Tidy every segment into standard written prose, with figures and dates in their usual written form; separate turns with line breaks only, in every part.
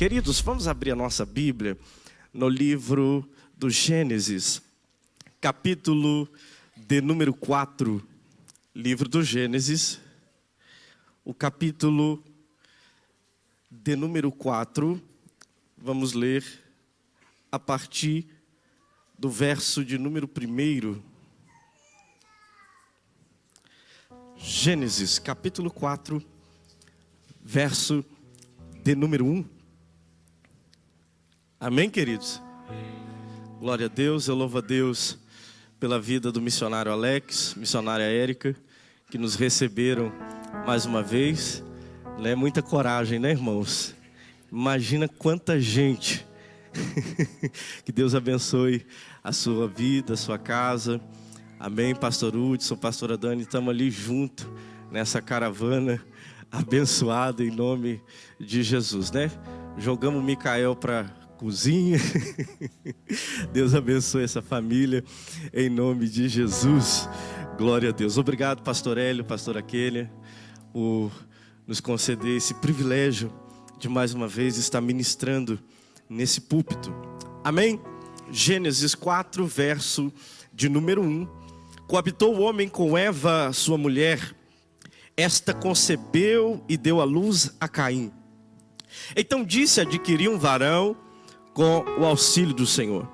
Queridos, vamos abrir a nossa Bíblia no livro do Gênesis, capítulo de número 4. Livro do Gênesis, o capítulo de número 4. Vamos ler a partir do verso de número 1. Gênesis, capítulo 4, verso de número 1. Amém, queridos? Glória a Deus, eu louvo a Deus pela vida do missionário Alex, missionária Érica, que nos receberam mais uma vez. Muita coragem, né, irmãos? Imagina quanta gente. Que Deus abençoe a sua vida, a sua casa. Amém, pastor Hudson, pastora Dani, estamos ali junto nessa caravana abençoada em nome de Jesus, né? Jogamos o Micael para cozinha. Deus abençoe essa família em nome de Jesus. Glória a Deus. Obrigado, pastor Hélio, pastora Kênia, por nos conceder esse privilégio de mais uma vez estar ministrando nesse púlpito. Amém? Gênesis 4, verso de número 1. Coabitou o homem com Eva, sua mulher. Esta concebeu e deu à luz a Caim. Então disse: adquiri um varão com o auxílio do Senhor.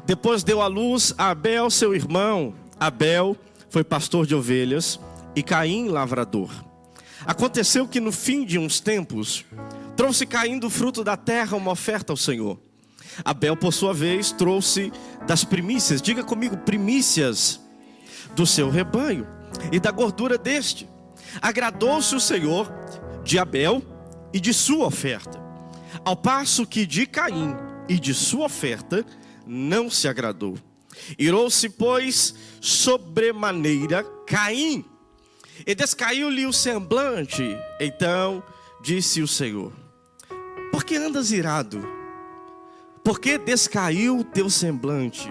Depois deu à luz a Abel, seu irmão. Abel foi pastor de ovelhas e Caim lavrador. Aconteceu que no fim de uns tempos, trouxe Caim do fruto da terra uma oferta ao Senhor. Abel, por sua vez, trouxe das primícias, diga comigo, primícias do seu rebanho e da gordura deste. Agradou-se o Senhor de Abel e de sua oferta, ao passo que de Caim e de sua oferta não se agradou. Irou-se, pois, sobremaneira Caim, e descaiu-lhe o semblante. Então disse o Senhor: por que andas irado? Por que descaiu o teu semblante?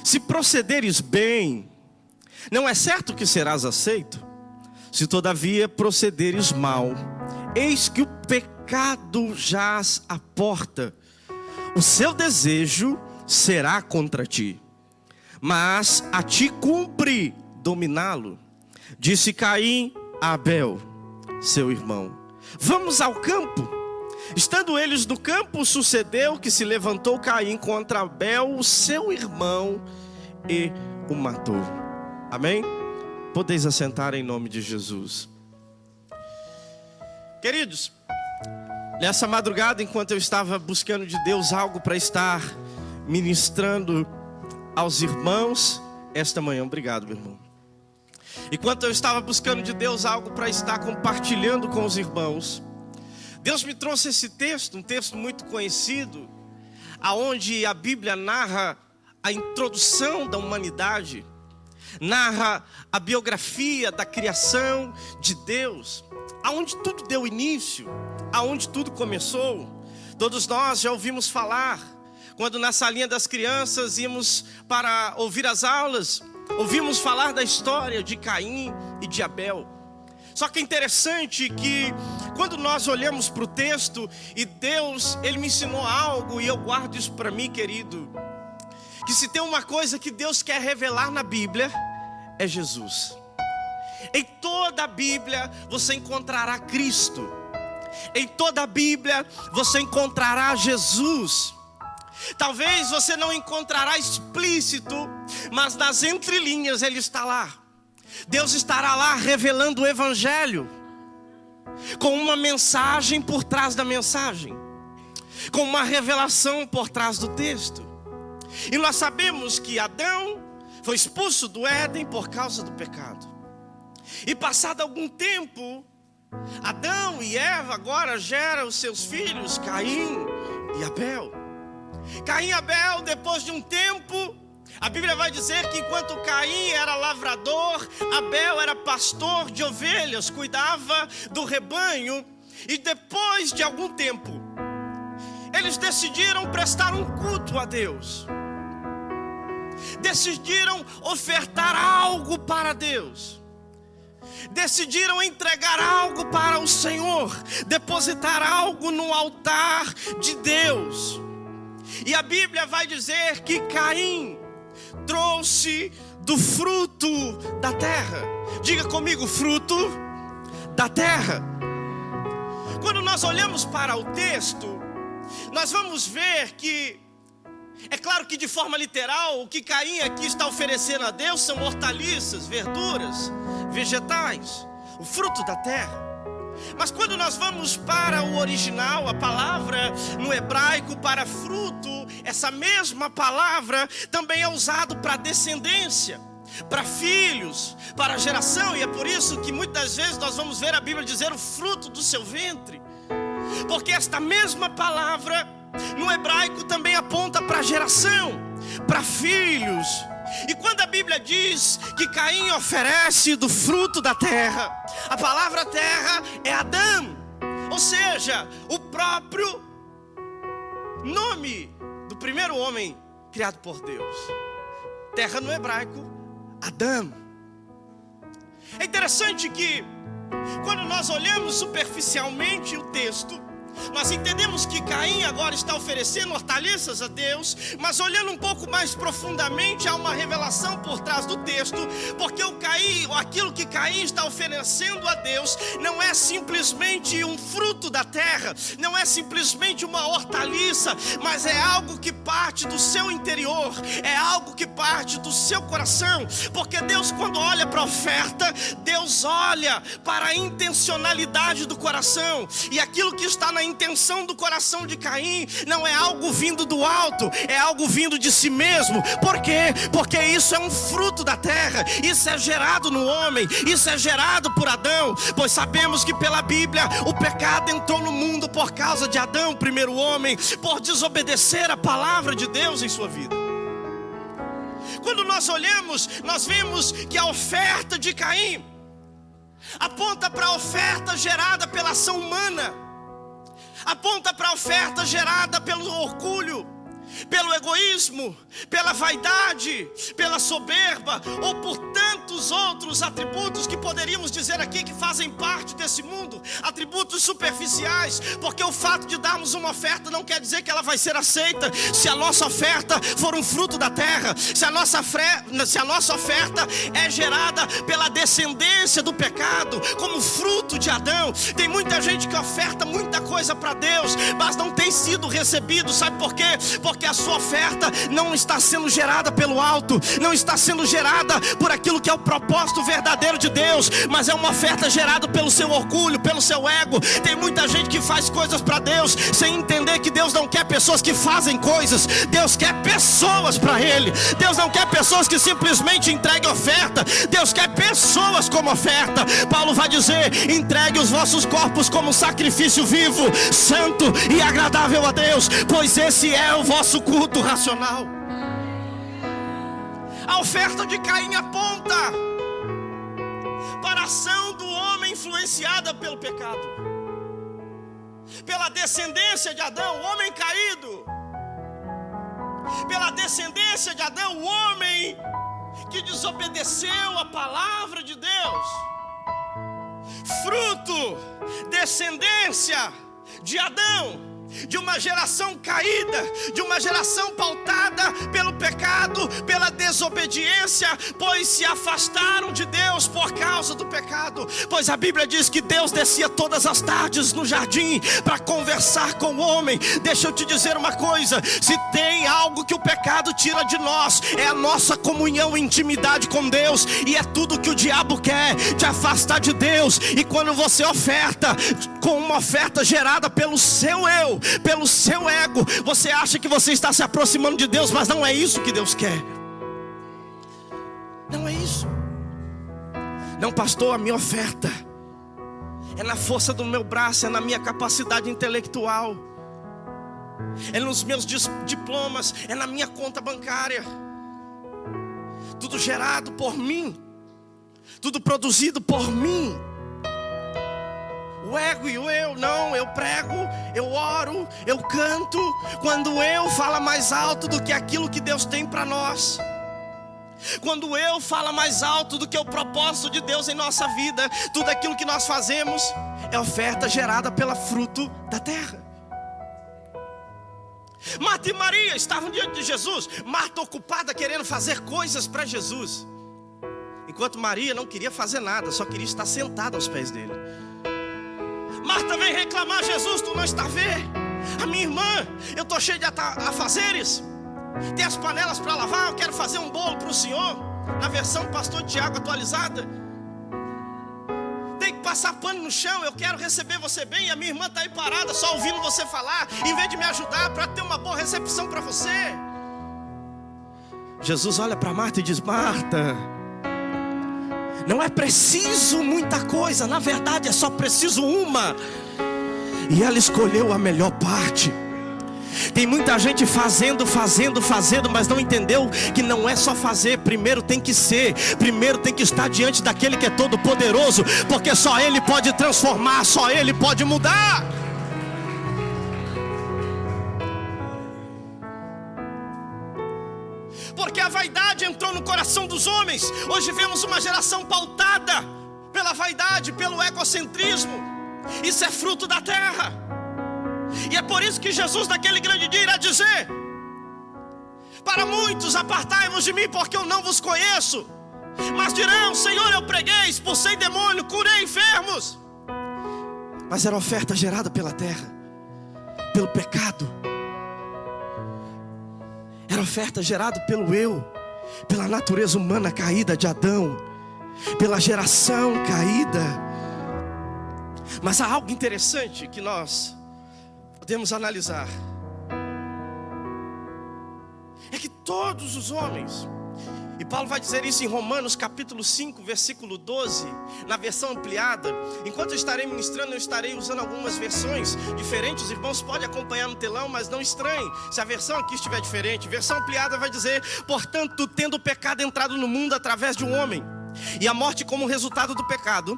Se procederes bem, não é certo que serás aceito? Se todavia procederes mal, eis que o pecado jaz à porta. O seu desejo será contra ti, mas a ti cumpre dominá-lo. Disse Caim a Abel, seu irmão: vamos ao campo. Estando eles no campo, sucedeu que se levantou Caim contra Abel, o seu irmão, e o matou. Amém? Podeis assentar em nome de Jesus. Queridos, nessa madrugada, enquanto eu estava buscando de Deus algo para estar ministrando aos irmãos, esta manhã, obrigado, meu irmão. Enquanto eu estava buscando de Deus algo para estar compartilhando com os irmãos, Deus me trouxe esse texto, um texto muito conhecido, aonde a Bíblia narra a introdução da humanidade, narra a biografia da criação de Deus, aonde tudo deu início, aonde tudo começou. Todos nós já ouvimos falar, quando na salinha das crianças íamos para ouvir as aulas, ouvimos falar da história de Caim e de Abel. Só que é interessante que quando nós olhamos para o texto e Deus, Ele me ensinou algo, e eu guardo isso para mim, querido, que se tem uma coisa que Deus quer revelar na Bíblia, é Jesus. Em toda a Bíblia você encontrará Cristo. Em toda a Bíblia você encontrará Jesus. Talvez você não encontrará explícito, mas nas entrelinhas Ele está lá. Deus estará lá revelando o Evangelho, com uma mensagem por trás da mensagem, com uma revelação por trás do texto. E nós sabemos que Adão foi expulso do Éden por causa do pecado. E passado algum tempo, Adão e Eva agora geram os seus filhos, Caim e Abel. Caim e Abel, depois de um tempo, a Bíblia vai dizer que enquanto Caim era lavrador, Abel era pastor de ovelhas, cuidava do rebanho. E depois de algum tempo, eles decidiram prestar um culto a Deus. Decidiram ofertar algo para Deus. decidiram entregar algo para o Senhor, depositar algo no altar de Deus. E a Bíblia vai dizer que Caim trouxe do fruto da terra. Diga comigo, fruto da terra. Quando nós olhamos para o texto, nós vamos ver que, é claro que de forma literal, o que Caim aqui está oferecendo a Deus são hortaliças, verduras, vegetais, o fruto da terra. Mas quando nós vamos para o original, a palavra no hebraico para fruto, essa mesma palavra também é usado para descendência, para filhos, para geração. E é por isso que muitas vezes nós vamos ver a Bíblia dizer o fruto do seu ventre, porque esta mesma palavra no hebraico também aponta para geração, para filhos. E quando a Bíblia diz que Caim oferece do fruto da terra, a palavra terra é Adão, ou seja, o próprio nome do primeiro homem criado por Deus. Terra no hebraico, Adão. É interessante que quando nós olhamos superficialmente o texto, nós entendemos que Caim agora está oferecendo hortaliças a Deus, mas olhando um pouco mais profundamente, há uma revelação por trás do texto, porque aquilo que Caim está oferecendo a Deus não é simplesmente um fruto da terra, não é simplesmente uma hortaliça, mas é algo que parte do seu interior, é algo que parte do seu coração, porque Deus, quando olha para a oferta, Deus olha para a intencionalidade do coração, e aquilo que está na intenção do coração de Caim não é algo vindo do alto, é algo vindo de si mesmo. Por quê? Porque isso é um fruto da terra, isso é gerado no homem, isso é gerado por Adão, pois sabemos que pela Bíblia o pecado entrou no mundo por causa de Adão, o primeiro homem, por desobedecer a palavra de Deus em sua vida. Quando nós olhamos, nós vemos que a oferta de Caim aponta para a oferta gerada pela ação humana, aponta para a oferta gerada pelo orgulho, pelo egoísmo, pela vaidade, pela soberba, ou por tantos outros atributos que poderíamos dizer aqui que fazem parte desse mundo, atributos superficiais, porque o fato de darmos uma oferta não quer dizer que ela vai ser aceita se a nossa oferta for um fruto da terra, se a nossa oferta é gerada pela descendência do pecado, como fruto de Adão. Tem muita gente que oferta muita coisa para Deus, mas não tem sido recebido. Sabe por quê? Porque a sua oferta não está sendo gerada pelo alto, não está sendo gerada por aquilo que é o propósito verdadeiro de Deus, mas é uma oferta gerada pelo seu orgulho, pelo seu ego. Tem muita gente que faz coisas para Deus sem entender que Deus não quer pessoas que fazem coisas, Deus quer pessoas para Ele. Deus não quer pessoas que simplesmente entreguem oferta, Deus quer pessoas como oferta. Paulo vai dizer: entregue os vossos corpos como sacrifício vivo, santo e agradável a Deus, pois esse é o vosso culto racional. A oferta de Caim aponta para a ação do homem influenciada pelo pecado, pela descendência de Adão, o homem caído, pela descendência de Adão, o homem que desobedeceu a palavra de Deus. Fruto, descendência de Adão, de uma geração caída, de uma geração pautada pelo pecado, pela desobediência, pois se afastaram de Deus por causa do pecado. Pois a Bíblia diz que Deus descia todas as tardes no jardim para conversar com o homem. Deixa eu te dizer uma coisa: se tem algo que o pecado tira de nós, é a nossa comunhão e intimidade com Deus, e é tudo que o diabo quer, te afastar de Deus. E quando você oferta com uma oferta gerada pelo seu eu, pelo seu ego, você acha que você está se aproximando de Deus, mas não é isso que Deus quer. Não é isso. Não, pastor, a minha oferta é na força do meu braço, é na minha capacidade intelectual, é nos meus diplomas, é na minha conta bancária. Tudo gerado por mim, tudo produzido por mim. O ego e o eu, não, eu prego, eu oro, eu canto, quando eu fala mais alto do que aquilo que Deus tem para nós. Quando o eu fala mais alto do que o propósito de Deus em nossa vida, tudo aquilo que nós fazemos é oferta gerada pelo fruto da terra. Marta e Maria estavam diante de Jesus. Marta ocupada querendo fazer coisas para Jesus, enquanto Maria não queria fazer nada, só queria estar sentada aos pés dele. Marta vem reclamar: Jesus, tu não está vendo? A minha irmã, eu estou cheio de afazeres. Tem as panelas para lavar, eu quero fazer um bolo para o senhor, na versão pastor Tiago atualizada. Tem que passar pano no chão, eu quero receber você bem. E a minha irmã está aí parada, só ouvindo você falar, em vez de me ajudar para ter uma boa recepção para você. Jesus olha para Marta e diz: Marta, não é preciso muita coisa, na verdade é só preciso uma. E ela escolheu a melhor parte. Tem muita gente fazendo, mas não entendeu que não é só fazer. Primeiro tem que ser, primeiro tem que estar diante daquele que é todo poderoso, porque só Ele pode transformar, só Ele pode mudar. Porque a vaidade entrou no coração dos homens. Hoje vemos uma geração pautada pela vaidade, pelo egocentrismo. Isso é fruto da terra. E é por isso que Jesus naquele grande dia irá dizer: para muitos, apartai-vos de mim, porque eu não vos conheço. Mas dirão: Senhor, eu preguei, expulsei demônio, curei enfermos. Mas era oferta gerada pela terra, pelo pecado. Era oferta gerada pelo eu, pela natureza humana caída de Adão, pela geração caída. Mas há algo interessante que nós podemos analisar. É que todos os homens, e Paulo vai dizer isso em Romanos capítulo 5, versículo 12, na versão ampliada. Enquanto eu estarei ministrando, eu estarei usando algumas versões diferentes. Os irmãos podem acompanhar no telão, mas não estranhem se a versão aqui estiver diferente. Versão ampliada vai dizer: portanto, tendo o pecado entrado no mundo através de um homem, e a morte como resultado do pecado,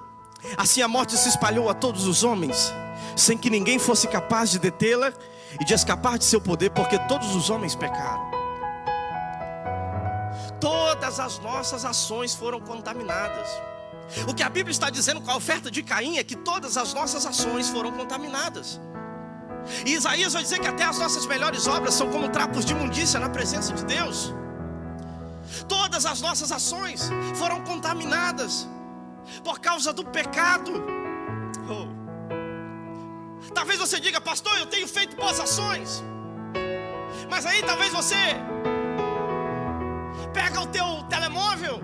assim a morte se espalhou a todos os homens, sem que ninguém fosse capaz de detê-la e de escapar de seu poder, porque todos os homens pecaram. Todas as nossas ações foram contaminadas. O que a Bíblia está dizendo com a oferta de Caim é que todas as nossas ações foram contaminadas. E Isaías vai dizer que até as nossas melhores obras são como trapos de imundícia na presença de Deus. Todas as nossas ações foram contaminadas por causa do pecado. Talvez você diga: pastor, eu tenho feito boas ações. Mas aí talvez você pega o teu telemóvel,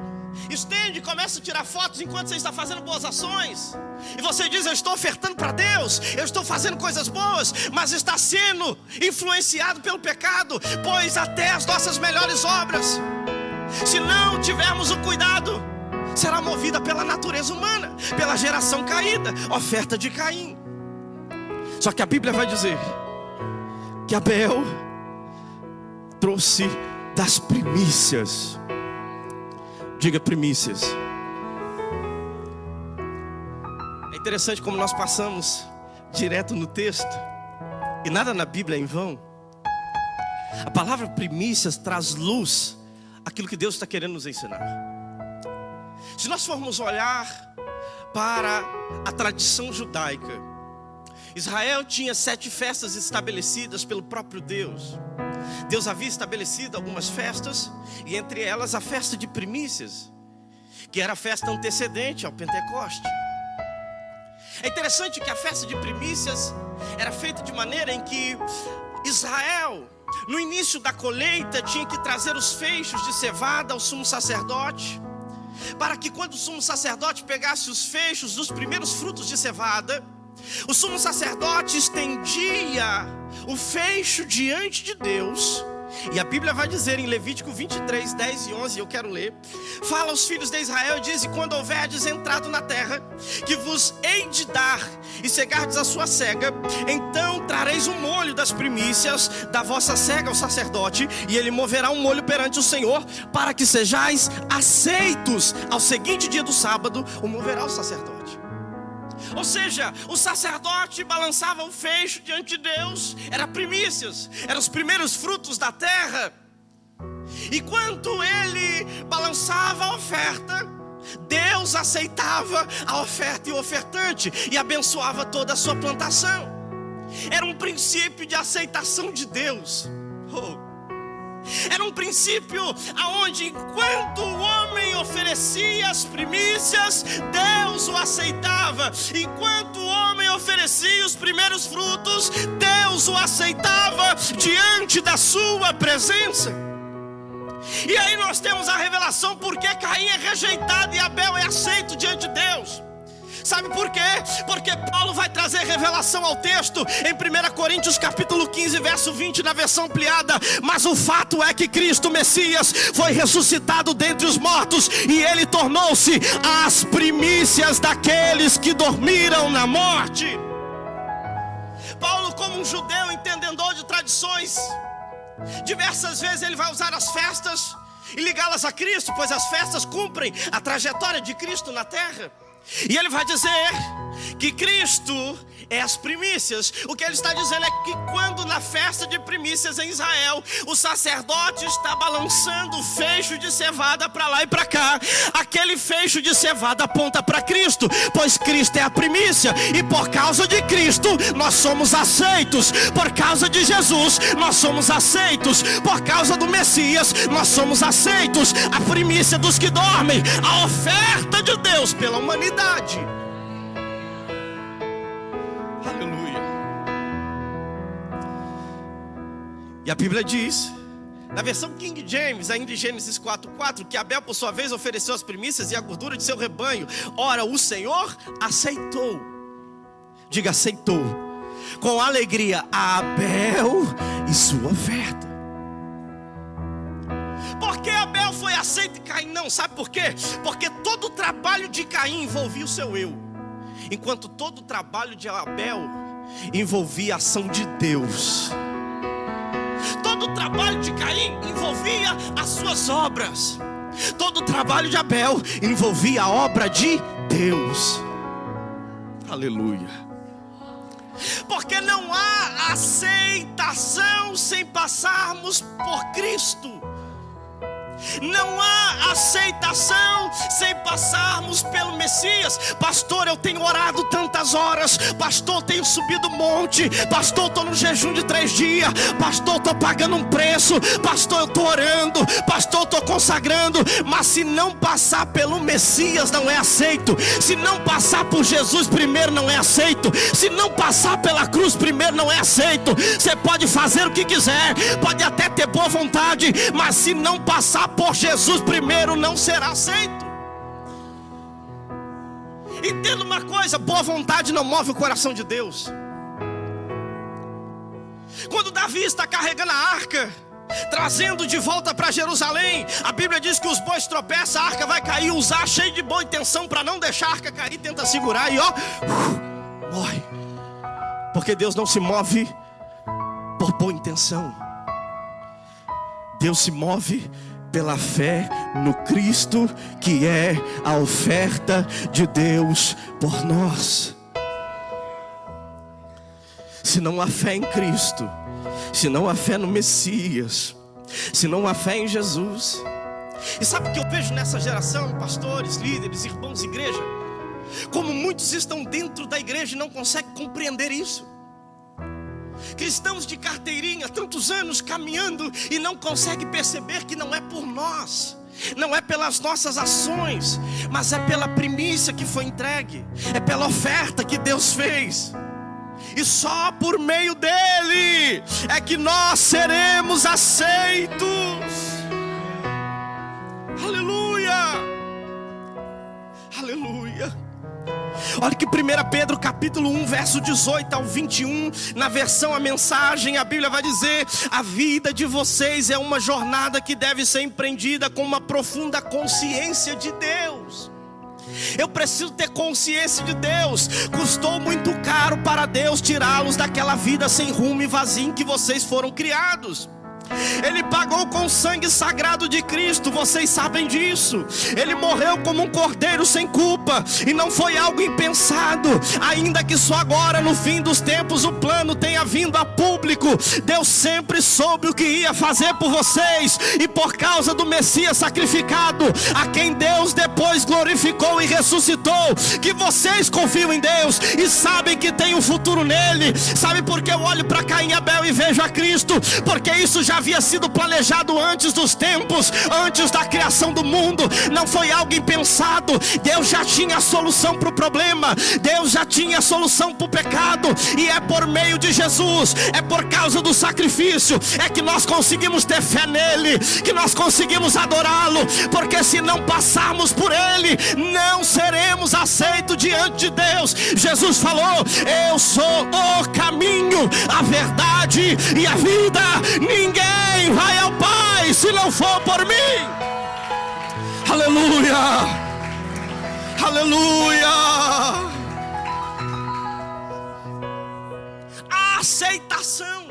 estende e começa a tirar fotos enquanto você está fazendo boas ações. E você diz: eu estou ofertando para Deus, eu estou fazendo coisas boas, mas está sendo influenciado pelo pecado. Pois até as nossas melhores obras, se não tivermos o cuidado, será movida pela natureza humana, pela geração caída, oferta de Caim. Só que a Bíblia vai dizer que Abel trouxe das primícias. Diga primícias. É interessante como nós passamos direto no texto, e nada na Bíblia é em vão. A palavra primícias traz luz àquilo que Deus está querendo nos ensinar. Se nós formos olhar para a tradição judaica, Israel tinha 7 festas estabelecidas pelo próprio Deus. Deus havia estabelecido algumas festas, e entre elas a festa de primícias, que era a festa antecedente ao Pentecoste. É interessante que a festa de primícias era feita de maneira em que Israel, no início da colheita, tinha que trazer os feixes de cevada ao sumo sacerdote, para que quando o sumo sacerdote pegasse os feixes dos primeiros frutos de cevada, o sumo sacerdote estendia o feixe diante de Deus. E a Bíblia vai dizer em Levítico 23, 10 e 11, eu quero ler. Fala aos filhos de Israel e diz: e quando houverdes entrado na terra que vos hei de dar, e cegardes a sua cega, então trareis um molho das primícias da vossa cega ao sacerdote, e ele moverá um molho perante o Senhor, para que sejais aceitos. Ao seguinte dia do sábado o moverá o sacerdote. Ou seja, o sacerdote balançava o feixe diante de Deus. Era primícias, eram os primeiros frutos da terra.
Enquanto ele balançava a oferta, Deus aceitava a oferta e o ofertante e abençoava toda a sua plantação. Era um princípio de aceitação de Deus. Era um princípio aonde, enquanto o homem oferecia as primícias, Deus o aceitava. Enquanto o homem oferecia os primeiros frutos, Deus o aceitava diante da sua presença. E aí nós temos a revelação porque Caim é rejeitado e Abel é aceito diante de Deus. Sabe por quê? Porque Paulo vai trazer revelação ao texto em 1 Coríntios capítulo 15, verso 20, na versão ampliada. Mas o fato é que Cristo Messias foi ressuscitado dentre os mortos, e ele tornou-se as primícias daqueles que dormiram na morte. Paulo, como um judeu entendedor de tradições, diversas vezes ele vai usar as festas e ligá-las a Cristo, pois as festas cumprem a trajetória de Cristo na terra. E ele vai dizer que Cristo é as primícias. O que ele está dizendo é que quando na festa de primícias em Israel, o sacerdote está balançando o feixe de cevada para lá e para cá, aquele feixe de cevada aponta para Cristo, pois Cristo é a primícia. E por causa de Cristo nós somos aceitos. Por causa de Jesus nós somos aceitos. Por causa do Messias nós somos aceitos. A primícia dos que dormem, a oferta de Deus pela humanidade. Aleluia. E a Bíblia diz, na versão King James, ainda em Gênesis 4:4, que Abel por sua vez ofereceu as primícias e a gordura de seu rebanho. Ora, o Senhor aceitou. Diga, aceitou com alegria a Abel e sua oferta. Por que Abel foi aceito e Caim não? Sabe por quê? Porque todo o trabalho de Caim envolvia o seu eu, enquanto todo o trabalho de Abel envolvia a ação de Deus. Todo o trabalho de Caim envolvia as suas obras. Todo o trabalho de Abel envolvia a obra de Deus. Aleluia. Porque não há aceitação sem passarmos por Cristo. Não há aceitação sem passarmos pelo Messias. Pastor, eu tenho orado tantas horas. Pastor, eu tenho subido monte. Pastor, eu estou no jejum de 3 dias. Pastor, eu estou pagando um preço. Pastor, eu estou orando. Pastor, eu estou consagrando. Mas se não passar pelo Messias, não é aceito. Se não passar por Jesus primeiro, não é aceito. Se não passar pela cruz primeiro, não é aceito. Você pode fazer o que quiser, pode até ter boa vontade, mas se não passar por Jesus primeiro, não será aceito. Entenda uma coisa: boa vontade não move o coração de Deus. Quando Davi está carregando a arca, trazendo de volta para Jerusalém, a Bíblia diz que os bois tropeçam, a arca vai cair. Usar cheio de boa intenção para não deixar a arca cair, tenta segurar e morre. Porque Deus não se move por boa intenção. Deus se move pela fé no Cristo, que é a oferta de Deus por nós. Se não há fé em Cristo, se não há fé no Messias, se não há fé em Jesus. E sabe o que eu vejo nessa geração, pastores, líderes, irmãos, igreja? Como muitos estão dentro da igreja e não conseguem compreender isso. Cristãos de carteirinha, tantos anos caminhando e não conseguem perceber que não é por nós, não é pelas nossas ações, mas é pela primícia que foi entregue, é pela oferta que Deus fez. E só por meio dele é que nós seremos aceitos. Aleluia, aleluia. Olha que 1 Pedro capítulo 1, verso 18 ao 21, na versão A Mensagem, a Bíblia vai dizer: a vida de vocês é uma jornada que deve ser empreendida com uma profunda consciência de Deus. Eu preciso ter consciência de Deus. Custou muito caro para Deus tirá-los daquela vida sem rumo e vazia em que vocês foram criados. Ele pagou com o sangue sagrado de Cristo, vocês sabem disso. Ele morreu como um cordeiro sem culpa, e não foi algo impensado. Ainda que só agora no fim dos tempos o plano tenha vindo a público, Deus sempre soube o que ia fazer por vocês. E por causa do Messias sacrificado, a quem Deus depois glorificou e ressuscitou, que vocês confiam em Deus e sabem que tem um futuro nele. Sabe por que eu olho para Caim e Abel e vejo a Cristo? Porque isso já havia sido planejado antes dos tempos, antes da criação do mundo. Não foi algo impensado. Deus já tinha a solução para o problema, Deus já tinha a solução para o pecado. E é por meio de Jesus, é por causa do sacrifício, é que nós conseguimos ter fé nele, que nós conseguimos adorá-lo. Porque se não passarmos por ele, não seremos aceitos diante de Deus. Jesus falou: eu sou o caminho, a verdade e a vida. Ninguém vai ao Pai se não for por mim. Aleluia, aleluia. A aceitação.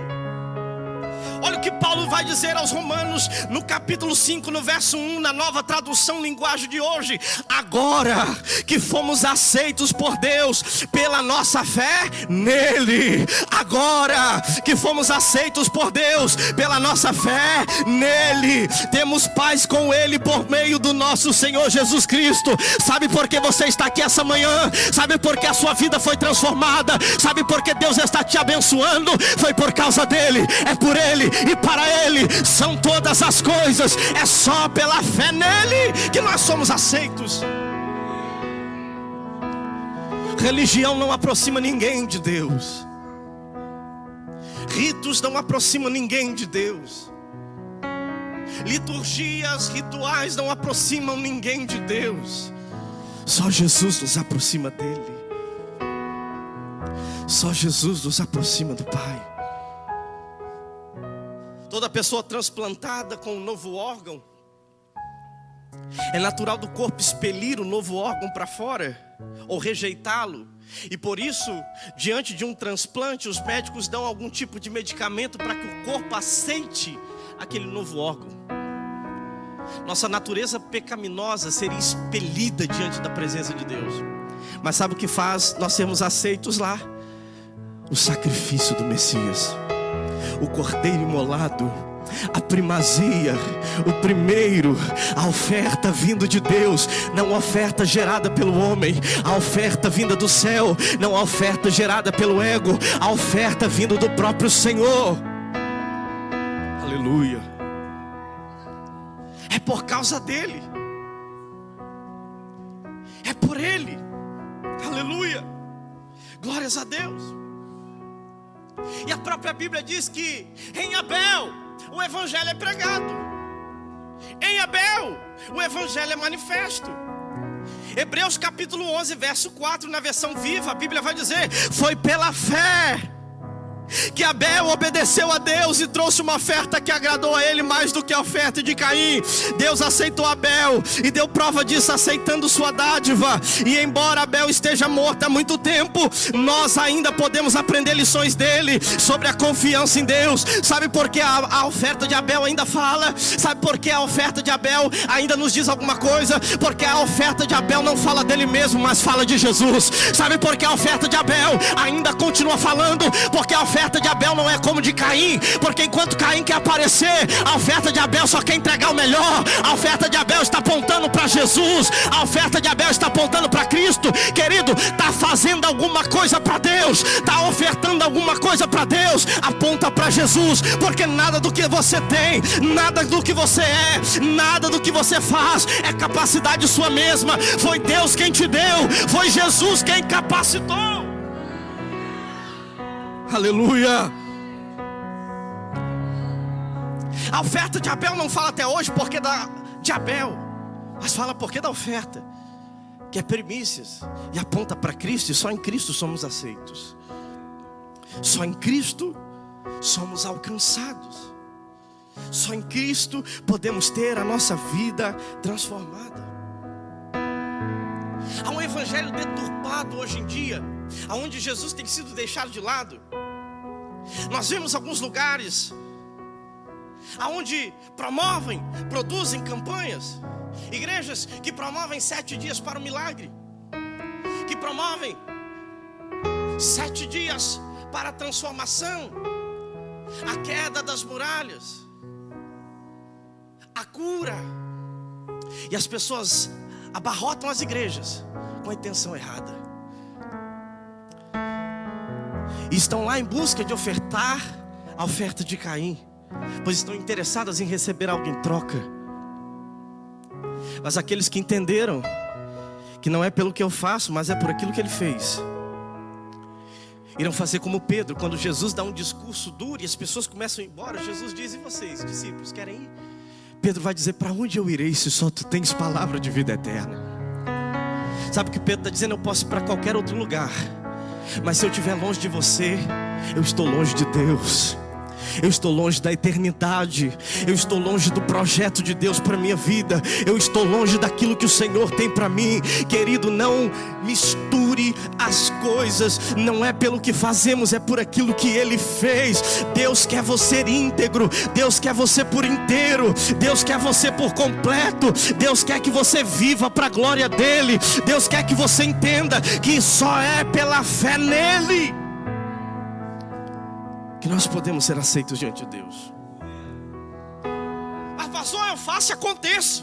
Olha o que Paulo vai dizer aos Romanos no capítulo 5, no verso 1, na nova tradução linguagem de hoje: agora que fomos aceitos por Deus pela nossa fé nele, agora que fomos aceitos por Deus pela nossa fé nele, temos paz com ele por meio do nosso Senhor Jesus Cristo. Sabe por que você está aqui essa manhã? Sabe por que a sua vida foi transformada? Sabe por que Deus está te abençoando? Foi por causa dele, é por ele e para ele são todas as coisas. É só pela fé nele que nós somos aceitos. Religião não aproxima ninguém de Deus. Ritos não aproximam ninguém de Deus. Liturgias, rituais não aproximam ninguém de Deus. Só Jesus nos aproxima dele. Só Jesus nos aproxima do Pai. Toda pessoa transplantada com um novo órgão, é natural do corpo expelir o novo órgão para fora ou rejeitá-lo. E por isso, diante de um transplante, os médicos dão algum tipo de medicamento para que o corpo aceite aquele novo órgão. Nossa natureza pecaminosa seria expelida diante da presença de Deus. Mas sabe o que faz nós sermos aceitos lá? O sacrifício do Messias, o cordeiro imolado, a primazia, o primeiro, a oferta vindo de Deus, não a oferta gerada pelo homem, a oferta vinda do céu, não a oferta gerada pelo ego, a oferta vindo do próprio Senhor. Aleluia. É por causa dele, é por ele. Aleluia, glórias a Deus. E a própria Bíblia diz que em Abel o evangelho é pregado, em Abel o evangelho é manifesto. Hebreus capítulo 11 verso 4, na versão viva, a Bíblia vai dizer: foi pela fé que Abel obedeceu a Deus e trouxe uma oferta que agradou a ele mais do que a oferta de Caim. Deus aceitou Abel e deu prova disso aceitando sua dádiva. E embora Abel esteja morto há muito tempo, nós ainda podemos aprender lições dele sobre a confiança em Deus. Sabe por que a oferta de Abel ainda fala? Sabe por que a oferta de Abel ainda nos diz alguma coisa? Porque a oferta de Abel não fala dele mesmo, mas fala de Jesus. Sabe por que a oferta de Abel ainda continua falando? Porque a oferta de Abel não é como de Caim. Porque enquanto Caim quer aparecer, a oferta de Abel só quer entregar o melhor. A oferta de Abel está apontando para Jesus. A oferta de Abel está apontando para Cristo. Querido, está fazendo alguma coisa para Deus, está ofertando alguma coisa para Deus, aponta para Jesus. Porque nada do que você tem, nada do que você é, nada do que você faz é capacidade sua mesma. Foi Deus quem te deu, foi Jesus quem capacitou. Aleluia. A oferta de Abel não fala até hoje porque de Abel, mas fala porque da oferta, que é primícias, e aponta para Cristo. E só em Cristo somos aceitos, só em Cristo somos alcançados, só em Cristo podemos ter a nossa vida transformada. Há um evangelho deturpado hoje em dia, onde Jesus tem sido deixado de lado. Nós vemos alguns lugares aonde promovem, produzem campanhas. Igrejas que promovem 7 dias para o milagre, que promovem 7 dias para a transformação, a queda das muralhas, a cura. E as pessoas abarrotam as igrejas com a intenção errada. E estão lá em busca de ofertar a oferta de Caim, pois estão interessadas em receber algo em troca. Mas aqueles que entenderam que não é pelo que eu faço, mas é por aquilo que ele fez, irão fazer como Pedro. Quando Jesus dá um discurso duro e as pessoas começam a ir embora, Jesus diz: e vocês, discípulos, querem ir? Pedro vai dizer: para onde eu irei se só tu tens palavra de vida eterna? Sabe o que Pedro está dizendo? Eu posso ir para qualquer outro lugar, mas se eu estiver longe de você, eu estou longe de Deus. Eu estou longe da eternidade. Eu estou longe do projeto de Deus para a minha vida. Eu estou longe daquilo que o Senhor tem para mim. Querido, não misture as coisas. Não é pelo que fazemos, é por aquilo que Ele fez. Deus quer você íntegro. Deus quer você por inteiro. Deus quer você por completo. Deus quer que você viva para a glória dEle. Deus quer que você entenda que só é pela fé nele que nós podemos ser aceitos diante de Deus. Mas pastor, eu faço e aconteço,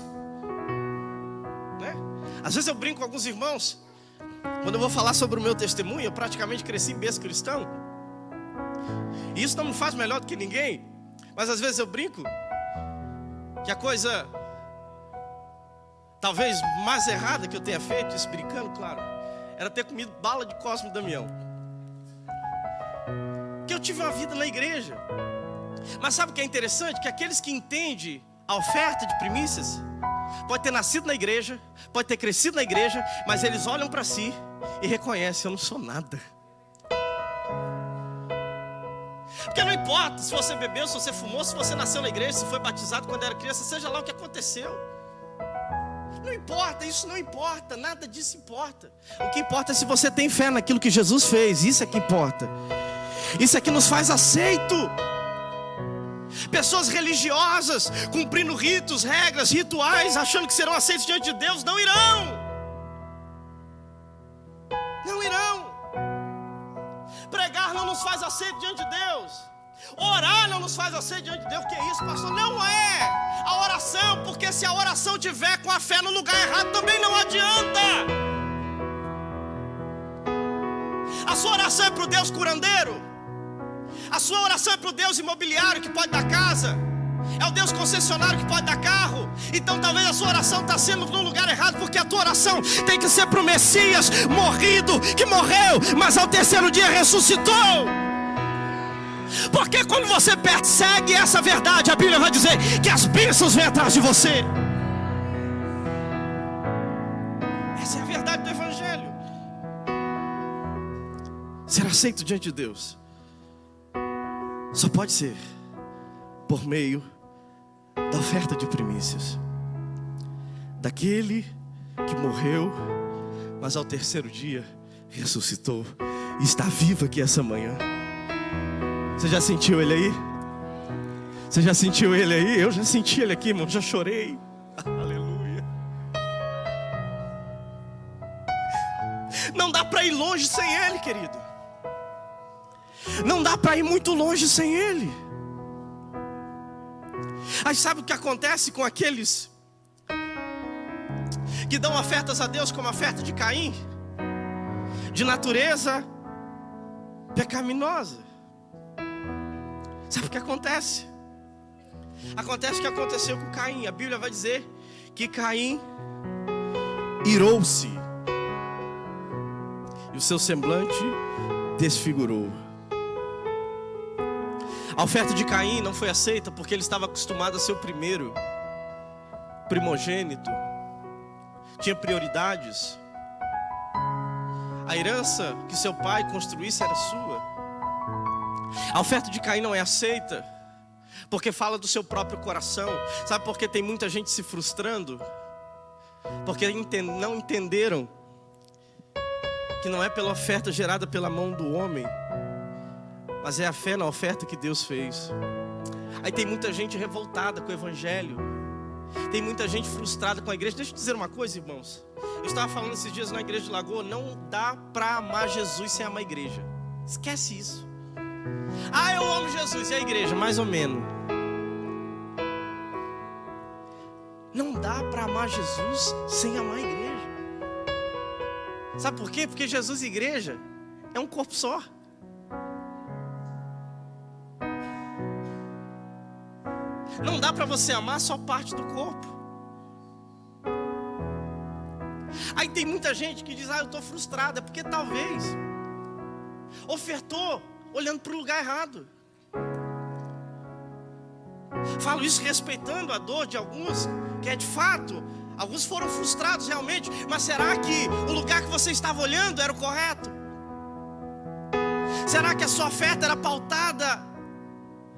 né? Às vezes eu brinco com alguns irmãos. Quando eu vou falar sobre o meu testemunho, eu praticamente cresci em berço cristão. E isso não me faz melhor do que ninguém. Mas às vezes eu brinco que a coisa talvez mais errada que eu tenha feito, isso brincando, claro, era ter comido bala de Cosme e Damião. Que eu tive uma vida na igreja. Mas sabe o que é interessante? Que aqueles que entendem a oferta de primícias, pode ter nascido na igreja, pode ter crescido na igreja, mas eles olham para si e reconhecem: eu não sou nada. Porque não importa se você bebeu, se você fumou, se você nasceu na igreja, se foi batizado quando era criança, seja lá o que aconteceu. Não importa, isso não importa, nada disso importa. O que importa é se você tem fé naquilo que Jesus fez. Isso é que importa. Isso é que nos faz aceito. Pessoas religiosas, cumprindo ritos, regras, rituais, achando que serão aceitos diante de Deus, não irão. Não irão. Pregar não nos faz aceito diante de Deus. Orar não nos faz aceito diante de Deus. O que é isso, pastor? Não é a oração, porque se a oração tiver com a fé no lugar errado, também não adianta. A sua oração é para o Deus curandeiro? A sua oração é para o Deus imobiliário que pode dar casa? É o Deus concessionário que pode dar carro? Então talvez a sua oração está sendo no lugar errado, porque a tua oração tem que ser para o Messias morrido, que morreu, mas ao terceiro dia ressuscitou. Porque quando você persegue essa verdade, a Bíblia vai dizer que as bênçãos vêm atrás de você. Essa é a verdade do Evangelho. Ser aceito diante de Deus só pode ser por meio da oferta de primícias, daquele que morreu, mas ao terceiro dia ressuscitou e está vivo aqui essa manhã. Você já sentiu Ele aí? Você já sentiu Ele aí? Eu já senti Ele aqui, irmão, já chorei. Aleluia. Não dá para ir longe sem Ele, querido. Não dá para ir muito longe sem Ele. Aí sabe o que acontece com aqueles que dão ofertas a Deus como a oferta de Caim? De natureza pecaminosa. Sabe o que acontece? Acontece o que aconteceu com Caim. A Bíblia vai dizer que Caim irou-se e o seu semblante desfigurou. A oferta de Caim não foi aceita porque ele estava acostumado a ser o primeiro, primogênito, tinha prioridades. A herança que seu pai construísse era sua. A oferta de Caim não é aceita porque fala do seu próprio coração. Sabe por que tem muita gente se frustrando? Porque não entenderam que não é pela oferta gerada pela mão do homem, mas é a fé na oferta que Deus fez. Aí tem muita gente revoltada com o evangelho. Tem muita gente frustrada com a igreja. Deixa eu dizer uma coisa, irmãos. Eu estava falando esses dias na igreja de Lagoa. Não dá para amar Jesus sem amar a igreja. Esquece isso. Ah, eu amo Jesus. E a igreja? Mais ou menos. Não dá para amar Jesus sem amar a igreja. Sabe por quê? Porque Jesus e igreja é um corpo só. Não dá para você amar só parte do corpo. Aí tem muita gente que diz: ah, eu estou frustrada, porque talvez ofertou olhando para o lugar errado. Falo isso respeitando a dor de alguns, que é de fato, alguns foram frustrados realmente. Mas será que o lugar que você estava olhando era o correto? Será que a sua oferta era pautada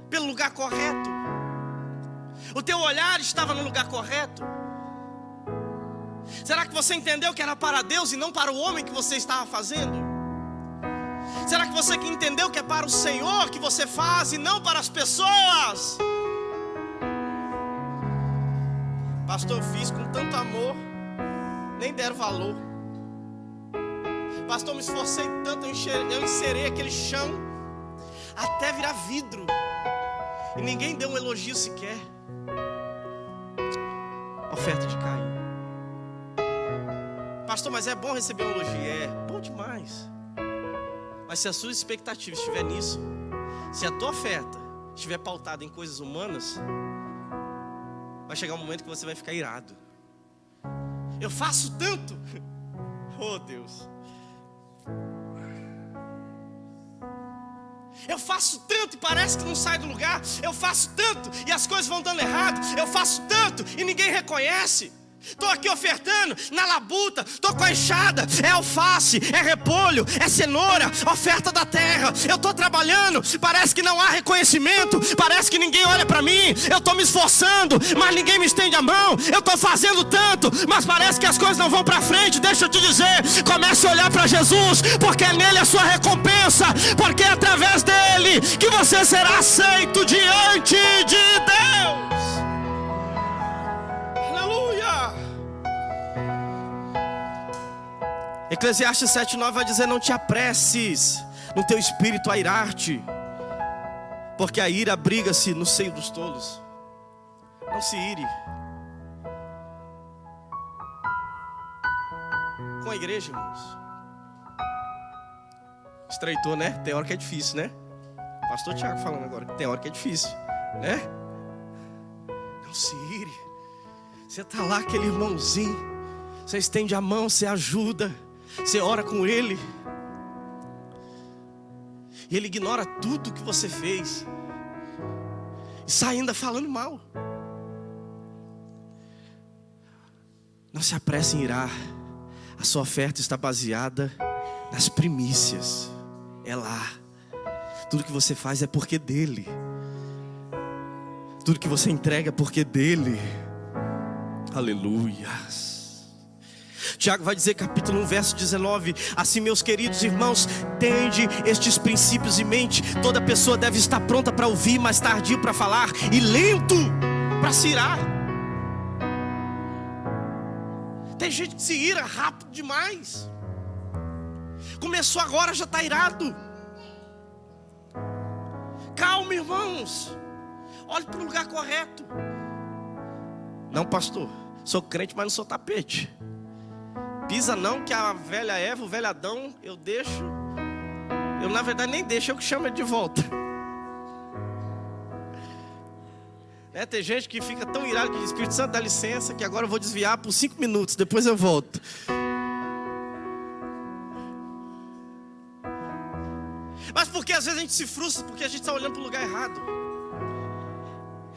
pelo lugar correto? O teu olhar estava no lugar correto? Será que você entendeu que era para Deus e não para o homem que você estava fazendo? Será que você entendeu que é para o Senhor que você faz e não para as pessoas? Pastor, eu fiz com tanto amor, nem deram valor. Pastor, me esforcei tanto, eu encerei aquele chão até virar vidro e ninguém deu um elogio sequer. Oferta de Caim. Pastor, mas é bom receber um elogio? É bom demais. Mas se a sua expectativa estiver nisso, se a tua oferta estiver pautada em coisas humanas, vai chegar um momento que você vai ficar irado. Eu faço tanto. Oh Deus. Eu faço tanto e parece que não sai do lugar. Eu faço tanto e as coisas vão dando errado. Eu faço tanto e ninguém reconhece. Estou aqui ofertando na labuta, estou com a enxada, é alface, é repolho, é cenoura, oferta da terra. Eu estou trabalhando, parece que não há reconhecimento, parece que ninguém olha para mim. Eu estou me esforçando, mas ninguém me estende a mão. Eu estou fazendo tanto, mas parece que as coisas não vão para frente. Deixa eu te dizer, comece a olhar para Jesus, porque é nele a sua recompensa, porque é através dele que você será aceito diante de Deus. Eclesiastes 7:9 vai dizer: não te apresses no teu espírito a irar-te, porque a ira abriga-se no seio dos tolos. Não se ire com a igreja, irmãos. Estreitou, né? Tem hora que é difícil, né? Pastor Tiago falando agora que tem hora que é difícil, né? Não se ire. Você está lá, aquele irmãozinho, você estende a mão, você ajuda, você ora com ele, e ele ignora tudo que você fez e sai ainda falando mal. Não se apresse em irar. A sua oferta está baseada nas primícias. É lá. Tudo que você faz é porque dele. Tudo que você entrega é porque dele. Aleluias. Tiago vai dizer, capítulo 1, verso 19: assim, meus queridos irmãos, tende estes princípios em mente. Toda pessoa deve estar pronta para ouvir, mas tardio para falar, e lento para se irar. Tem gente que se ira rápido demais. Começou agora, já está irado. Calma, irmãos. Olhe para o lugar correto. Não, pastor, sou crente, mas não sou tapete. Pisa não, que a velha Eva, o velho Adão, eu deixo. Eu na verdade nem deixo, eu que chamo ele de volta. Né? Tem gente que fica tão irado que diz: Espírito Santo, dá licença, que agora eu vou desviar por 5 minutos, depois eu volto. Mas porque às vezes a gente se frustra, porque a gente está olhando para o lugar errado.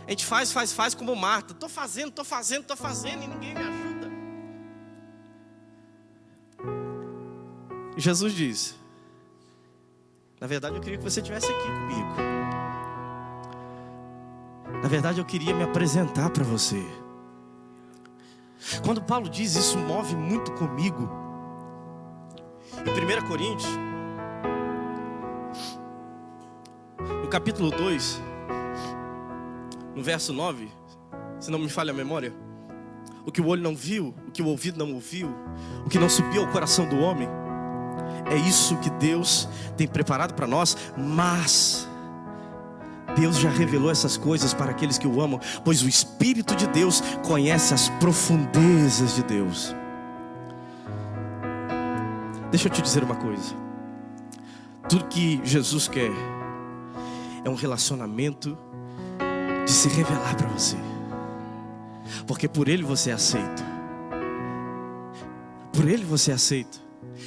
A gente faz como Marta. Estou fazendo e ninguém me ajuda. E Jesus diz: na verdade eu queria que você estivesse aqui comigo. Na verdade eu queria me apresentar para você. Quando Paulo diz isso, move muito comigo. Em 1 Coríntios, no capítulo 2, no verso 9, se não me falha a memória, o que o olho não viu, o que o ouvido não ouviu, o que não subiu ao coração do homem, é isso que Deus tem preparado para nós. Mas Deus já revelou essas coisas para aqueles que o amam, pois o Espírito de Deus conhece as profundezas de Deus. Deixa eu te dizer uma coisa. Tudo que Jesus quer é um relacionamento de se revelar para você, porque por Ele você é aceito. Por Ele você é aceito.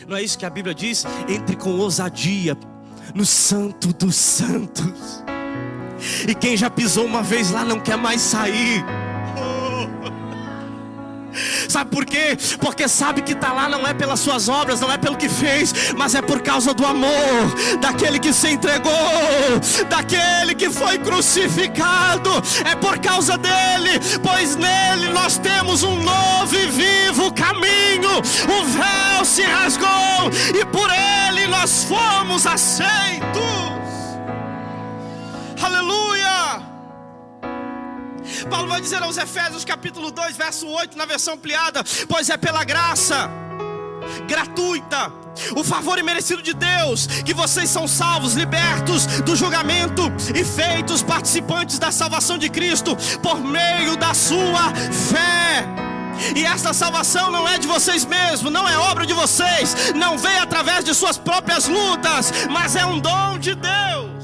Não é isso que a Bíblia diz? Entre com ousadia no Santo dos Santos. E quem já pisou uma vez lá não quer mais sair. Sabe por quê? Porque sabe que está lá não é pelas suas obras, não é pelo que fez, mas é por causa do amor daquele que se entregou, daquele que foi crucificado. É por causa dele, pois nele nós temos um novo e vivo caminho. O véu se rasgou e por ele nós fomos aceitos. Aleluia! Paulo vai dizer aos Efésios capítulo 2, verso 8, na versão ampliada: pois é pela graça gratuita, o favor imerecido de Deus, que vocês são salvos, libertos do julgamento e feitos participantes da salvação de Cristo, por meio da sua fé. E esta salvação não é de vocês mesmos, não é obra de vocês, não vem através de suas próprias lutas, mas é um dom de Deus.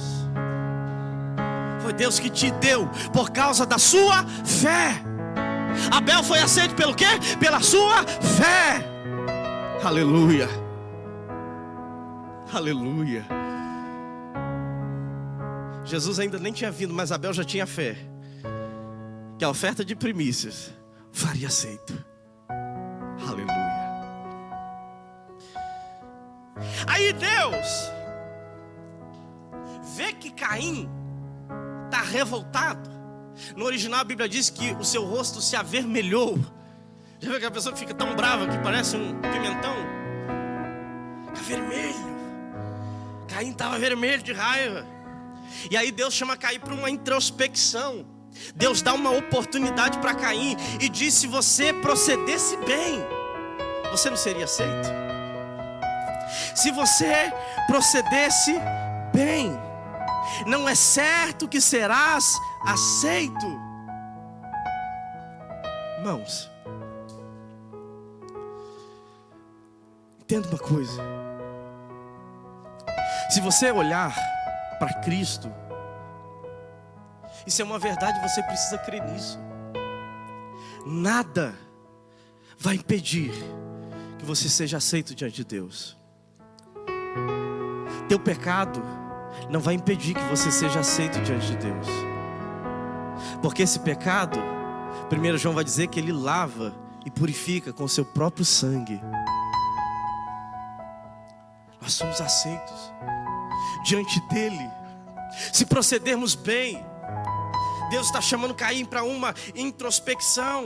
Foi Deus que te deu por causa da sua fé. Abel foi aceito pelo quê? Pela sua fé. Aleluia. Aleluia. Jesus ainda nem tinha vindo, mas Abel já tinha fé que a oferta de primícias faria aceito. Aleluia. Aí Deus vê que Caim está revoltado. No original a Bíblia diz que o seu rosto se avermelhou. Já viu aquela pessoa que fica tão brava que parece um pimentão? Fica vermelho. Caim estava vermelho de raiva. E aí Deus chama Caim para uma introspecção. Deus dá uma oportunidade para Caim e diz: se você procedesse bem, você não seria aceito. Se você procedesse bem, não é certo que serás aceito. Irmãos, entenda uma coisa. Se você olhar para Cristo, isso é uma verdade, você precisa crer nisso. Nada vai impedir que você seja aceito diante de Deus. Teu pecado não vai impedir que você seja aceito diante de Deus. Porque esse pecado, 1 João vai dizer que ele lava e purifica com o seu próprio sangue. Nós somos aceitos diante dele. Se procedermos bem, Deus está chamando Caim para uma introspecção.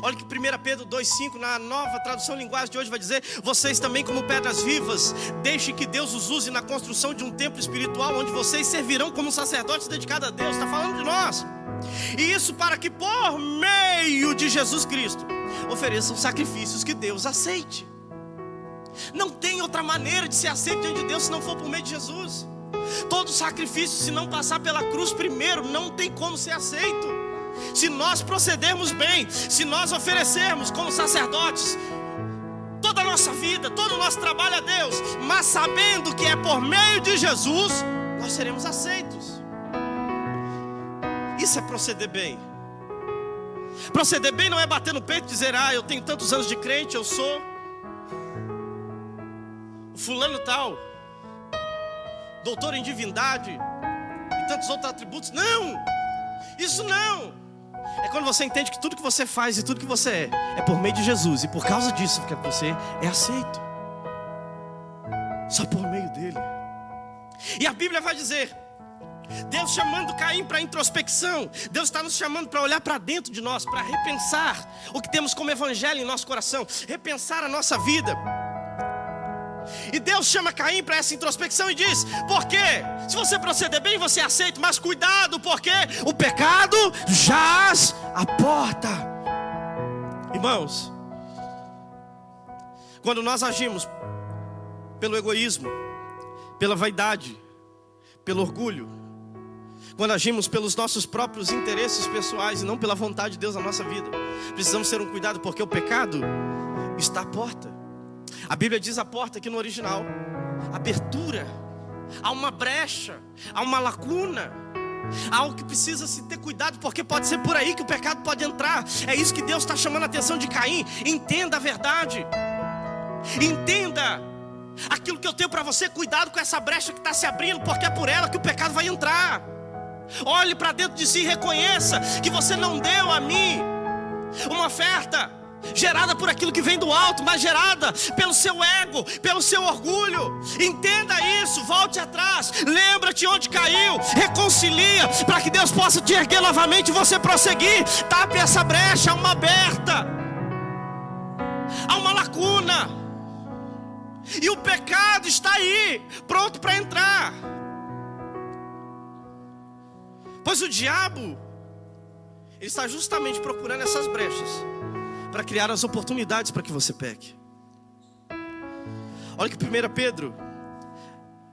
Olha que 1 Pedro 2,5, na nova tradução linguagem de hoje, vai dizer: vocês também, como pedras vivas, deixem que Deus os use na construção de um templo espiritual, onde vocês servirão como sacerdotes dedicados a Deus. Está falando de nós. E isso para que por meio de Jesus Cristo ofereçam sacrifícios que Deus aceite. Não tem outra maneira de ser aceito diante de Deus se não for por meio de Jesus. Todo sacrifício, se não passar pela cruz primeiro, não tem como ser aceito. Se nós procedermos bem, se nós oferecermos como sacerdotes toda a nossa vida, todo o nosso trabalho a Deus, mas sabendo que é por meio de Jesus, nós seremos aceitos. Isso é proceder bem. Proceder bem não é bater no peito e dizer: eu tenho tantos anos de crente, eu sou o fulano tal, doutor em divindade e tantos outros atributos. Não, isso não. É quando você entende que tudo que você faz e tudo que você é por meio de Jesus, e por causa disso que você é aceito, só por meio dele. E a Bíblia vai dizer, Deus chamando Caim para introspecção, Deus está nos chamando para olhar para dentro de nós, para repensar o que temos como evangelho em nosso coração, repensar a nossa vida. E Deus chama Caim para essa introspecção e diz: por quê? Se você proceder bem, você aceita, mas cuidado, porque o pecado jaz à porta. Irmãos, quando nós agimos pelo egoísmo, pela vaidade, pelo orgulho, quando agimos pelos nossos próprios interesses pessoais e não pela vontade de Deus na nossa vida, precisamos ter um cuidado, porque o pecado está à porta. A Bíblia diz a porta aqui no original, abertura. Há uma brecha, há uma lacuna, há algo que precisa se ter cuidado, porque pode ser por aí que o pecado pode entrar. É isso que Deus está chamando a atenção de Caim. Entenda a verdade, entenda aquilo que eu tenho para você. Cuidado com essa brecha que está se abrindo, porque é por ela que o pecado vai entrar. Olhe para dentro de si e reconheça que você não deu a mim uma oferta gerada por aquilo que vem do alto, mas gerada pelo seu ego, pelo seu orgulho. Entenda isso, volte atrás, lembra-te onde caiu, reconcilia, para que Deus possa te erguer novamente e você prosseguir. Tape essa brecha, há uma aberta, há uma lacuna, e o pecado está aí, pronto para entrar. Pois o diabo, ele está justamente procurando essas brechas para criar as oportunidades para que você peque. Olha que 1 Pedro,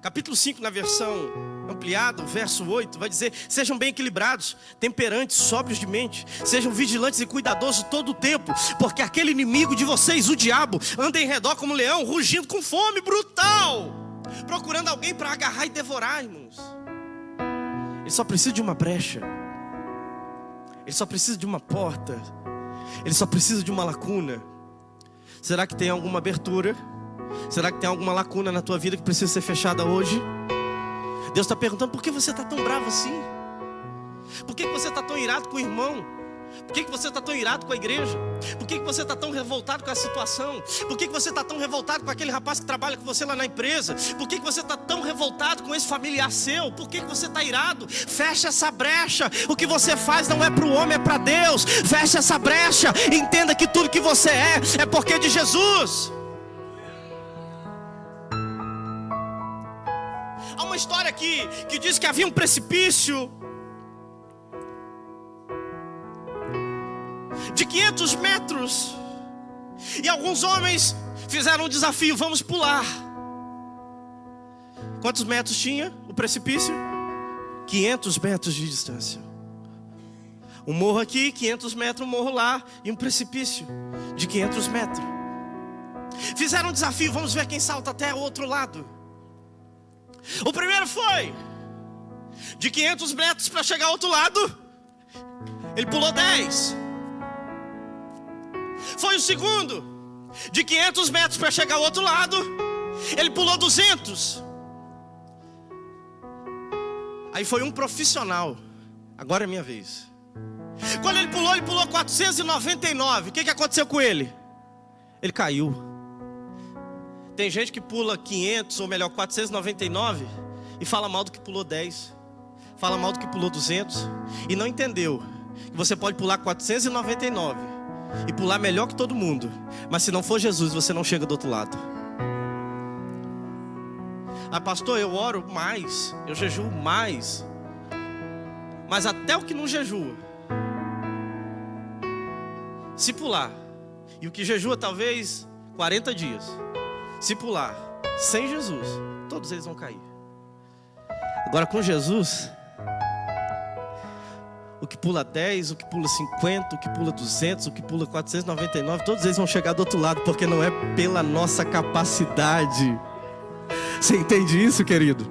capítulo 5, na versão ampliada, verso 8, vai dizer: sejam bem equilibrados, temperantes, sóbrios de mente, sejam vigilantes e cuidadosos todo o tempo, porque aquele inimigo de vocês, o diabo, anda em redor como um leão, rugindo com fome brutal, procurando alguém para agarrar e devorar, irmãos. Ele só precisa de uma brecha, ele só precisa de uma porta, ele só precisa de uma lacuna. Será que tem alguma abertura? Será que tem alguma lacuna na tua vida que precisa ser fechada hoje? Deus está perguntando: por que você está tão bravo assim? Por que você está tão irado com o irmão? Por que você está tão irado com a igreja? Por que você está tão revoltado com a situação? Por que você está tão revoltado com aquele rapaz que trabalha com você lá na empresa? Por que você está tão revoltado com esse familiar seu? Por que você está irado? Fecha essa brecha. O que você faz não é para o homem, é para Deus. Fecha essa brecha. Entenda que tudo que você é porque de Jesus. Há uma história aqui que diz que havia um precipício de 500 metros, e alguns homens fizeram um desafio: vamos pular. Quantos metros tinha o precipício? 500 metros de distância. Um morro aqui, 500 metros, um morro lá, e um precipício de 500 metros. Fizeram um desafio: vamos ver quem salta até o outro lado. O primeiro foi de 500 metros para chegar ao outro lado, ele pulou 10. Foi o segundo, de 500 metros para chegar ao outro lado, ele pulou 200. Aí foi um profissional: agora é minha vez. Quando ele pulou 499. O que aconteceu com ele? Ele caiu. Tem gente que pula 500, ou melhor 499, e fala mal do que pulou 10, fala mal do que pulou 200, e não entendeu que você pode pular 499 e pular melhor que todo mundo, mas se não for Jesus, você não chega do outro lado. Ah, pastor, eu oro mais, eu jejuo mais, mas até o que não jejua, se pular, e o que jejua talvez 40 dias, se pular sem Jesus, todos eles vão cair. Agora com Jesus, o que pula 10, o que pula 50, o que pula 200, o que pula 499, todos eles vão chegar do outro lado, porque não é pela nossa capacidade. Você entende isso, querido?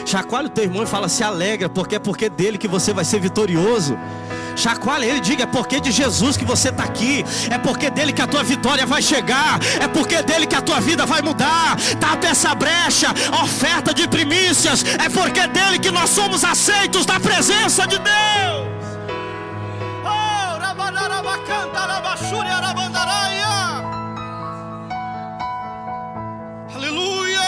Chacoalha o teu irmão e fala: se alegra, porque é porque dele que você vai ser vitorioso. Chacoalha ele, diga: é porque de Jesus que você está aqui, é porque dele que a tua vitória vai chegar, é porque dele que a tua vida vai mudar. Tapa essa brecha, oferta de primícias, é porque dele que nós somos aceitos na presença de Deus. Oh, aleluia.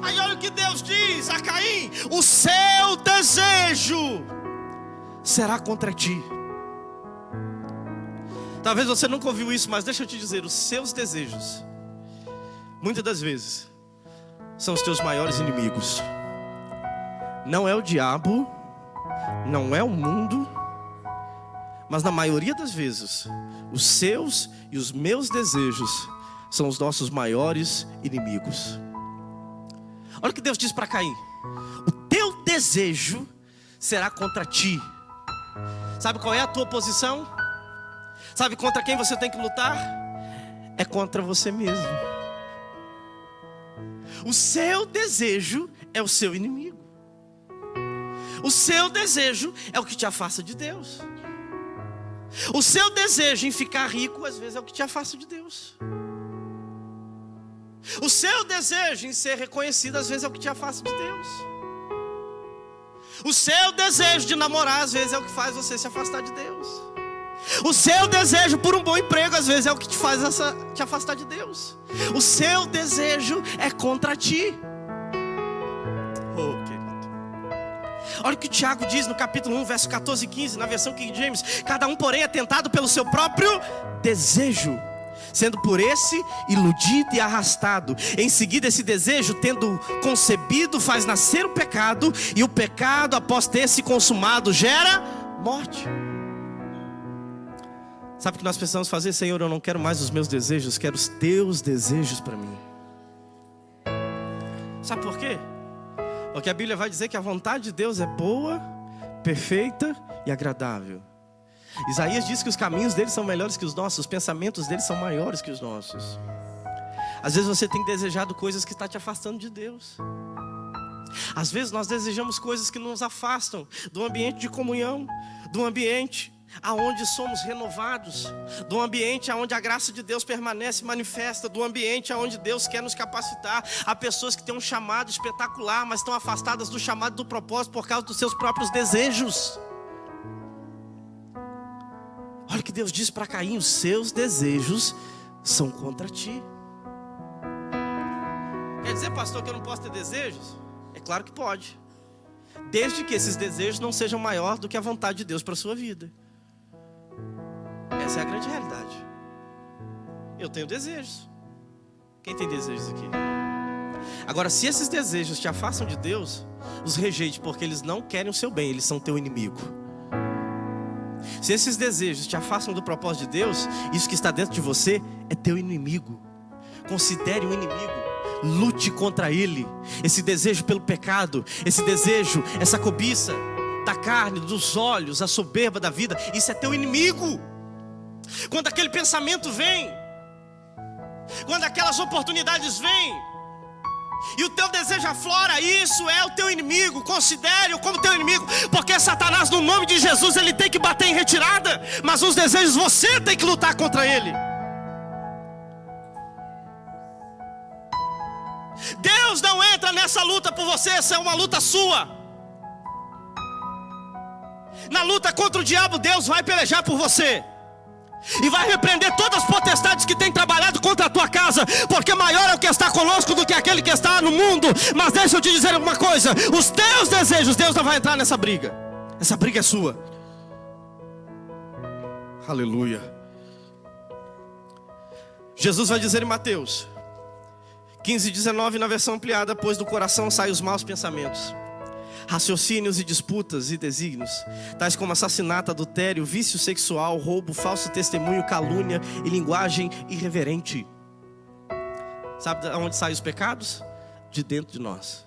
Aí olha o que Deus diz a Caim: o seu desejo será contra ti. Talvez você nunca ouviu isso, mas deixa eu te dizer, os seus desejos, muitas das vezes, são os teus maiores inimigos. Não é o diabo, não é o mundo, mas na maioria das vezes, os seus e os meus desejos são os nossos maiores inimigos. Olha o que Deus diz para Caim: o teu desejo será contra ti. Sabe qual é a tua posição? Sabe contra quem você tem que lutar? É contra você mesmo. O seu desejo é o seu inimigo. O seu desejo é o que te afasta de Deus. O seu desejo em ficar rico, às vezes, é o que te afasta de Deus. O seu desejo em ser reconhecido, às vezes, é o que te afasta de Deus. O seu desejo de namorar, às vezes, é o que faz você se afastar de Deus. O seu desejo por um bom emprego, às vezes, é o que te faz te afastar de Deus. O seu desejo é contra ti. Oh, querido. Olha o que o Tiago diz no capítulo 1, verso 14 e 15, na versão King James: cada um, porém, é tentado pelo seu próprio desejo, sendo por esse iludido e arrastado. Em seguida, esse desejo, tendo concebido, faz nascer o pecado, e o pecado, após ter se consumado, gera morte. Sabe o que nós precisamos fazer? Senhor, eu não quero mais os meus desejos, quero os teus desejos para mim. Sabe por quê? Porque a Bíblia vai dizer que a vontade de Deus é boa, perfeita e agradável. Isaías diz que os caminhos dele são melhores que os nossos, os pensamentos dele são maiores que os nossos. Às vezes você tem desejado coisas que estão te afastando de Deus. Às vezes nós desejamos coisas que nos afastam do ambiente de comunhão, do ambiente aonde somos renovados, do ambiente aonde a graça de Deus permanece manifesta, do ambiente aonde Deus quer nos capacitar. Há pessoas que têm um chamado espetacular, mas estão afastadas do chamado, do propósito, por causa dos seus próprios desejos. Olha o que Deus diz para Caim: os seus desejos são contra ti. Quer dizer, pastor, que eu não posso ter desejos? É claro que pode, desde que esses desejos não sejam maior do que a vontade de Deus para a sua vida. Essa é a grande realidade. Eu tenho desejos. Quem tem desejos aqui? Agora, se esses desejos te afastam de Deus, os rejeite, porque eles não querem o seu bem, eles são teu inimigo. Se esses desejos te afastam do propósito de Deus, isso que está dentro de você é teu inimigo. Considere um inimigo, lute contra ele. Esse desejo pelo pecado, esse desejo, essa cobiça da carne, dos olhos, a soberba da vida, isso é teu inimigo. Quando aquele pensamento vem, quando aquelas oportunidades vêm, e o teu desejo aflora, isso é o teu inimigo. Considere-o como teu inimigo, porque Satanás, no nome de Jesus, ele tem que bater em retirada, mas os desejos você tem que lutar contra ele. Deus não entra nessa luta por você, essa é uma luta sua. Na luta contra o diabo, Deus vai pelejar por você e vai repreender todas as potestades que têm trabalhado contra a tua casa, porque maior é o que está conosco do que aquele que está no mundo. Mas deixa eu te dizer alguma coisa: os teus desejos, Deus não vai entrar nessa briga. Essa briga é sua. Aleluia. Jesus vai dizer em Mateus 15:19, na versão ampliada: pois do coração saem os maus pensamentos, raciocínios e disputas e desígnios, tais como assassinato, adultério, vício sexual, roubo, falso testemunho, calúnia e linguagem irreverente. Sabe de onde saem os pecados? De dentro de nós.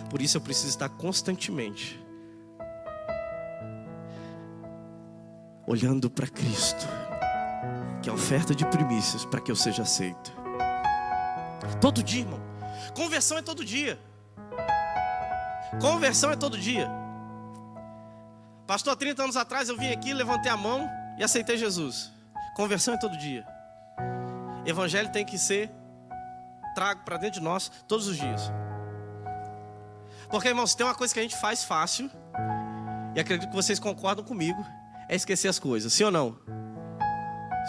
Por isso eu preciso estar constantemente olhando para Cristo, que é a oferta de primícias, para que eu seja aceito. Todo dia, irmão. Conversão é todo dia. Conversão é todo dia. Pastor, 30 anos atrás eu vim aqui, levantei a mão e aceitei Jesus. Conversão é todo dia. Evangelho tem que ser trago para dentro de nós todos os dias. Porque, irmãos, tem uma coisa que a gente faz fácil, e acredito que vocês concordam comigo, é esquecer as coisas. Sim ou não?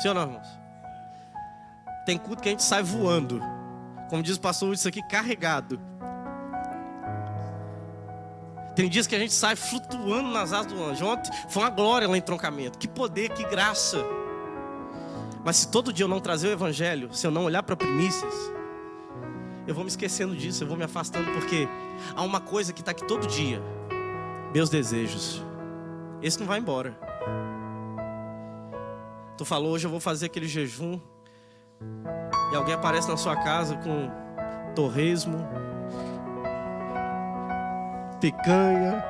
Sim ou não, irmãos? Tem culto que a gente sai voando, como diz o pastor, isso aqui carregado. Tem dias que a gente sai flutuando nas asas do anjo. Ontem foi uma glória lá em Troncamento. Que poder, que graça. Mas se todo dia eu não trazer o evangelho, se eu não olhar para primícias, eu vou me esquecendo disso, eu vou me afastando, porque há uma coisa que está aqui todo dia: meus desejos. Esse não vai embora. Tu falou, hoje eu vou fazer aquele jejum, e alguém aparece na sua casa com torresmo, picanha.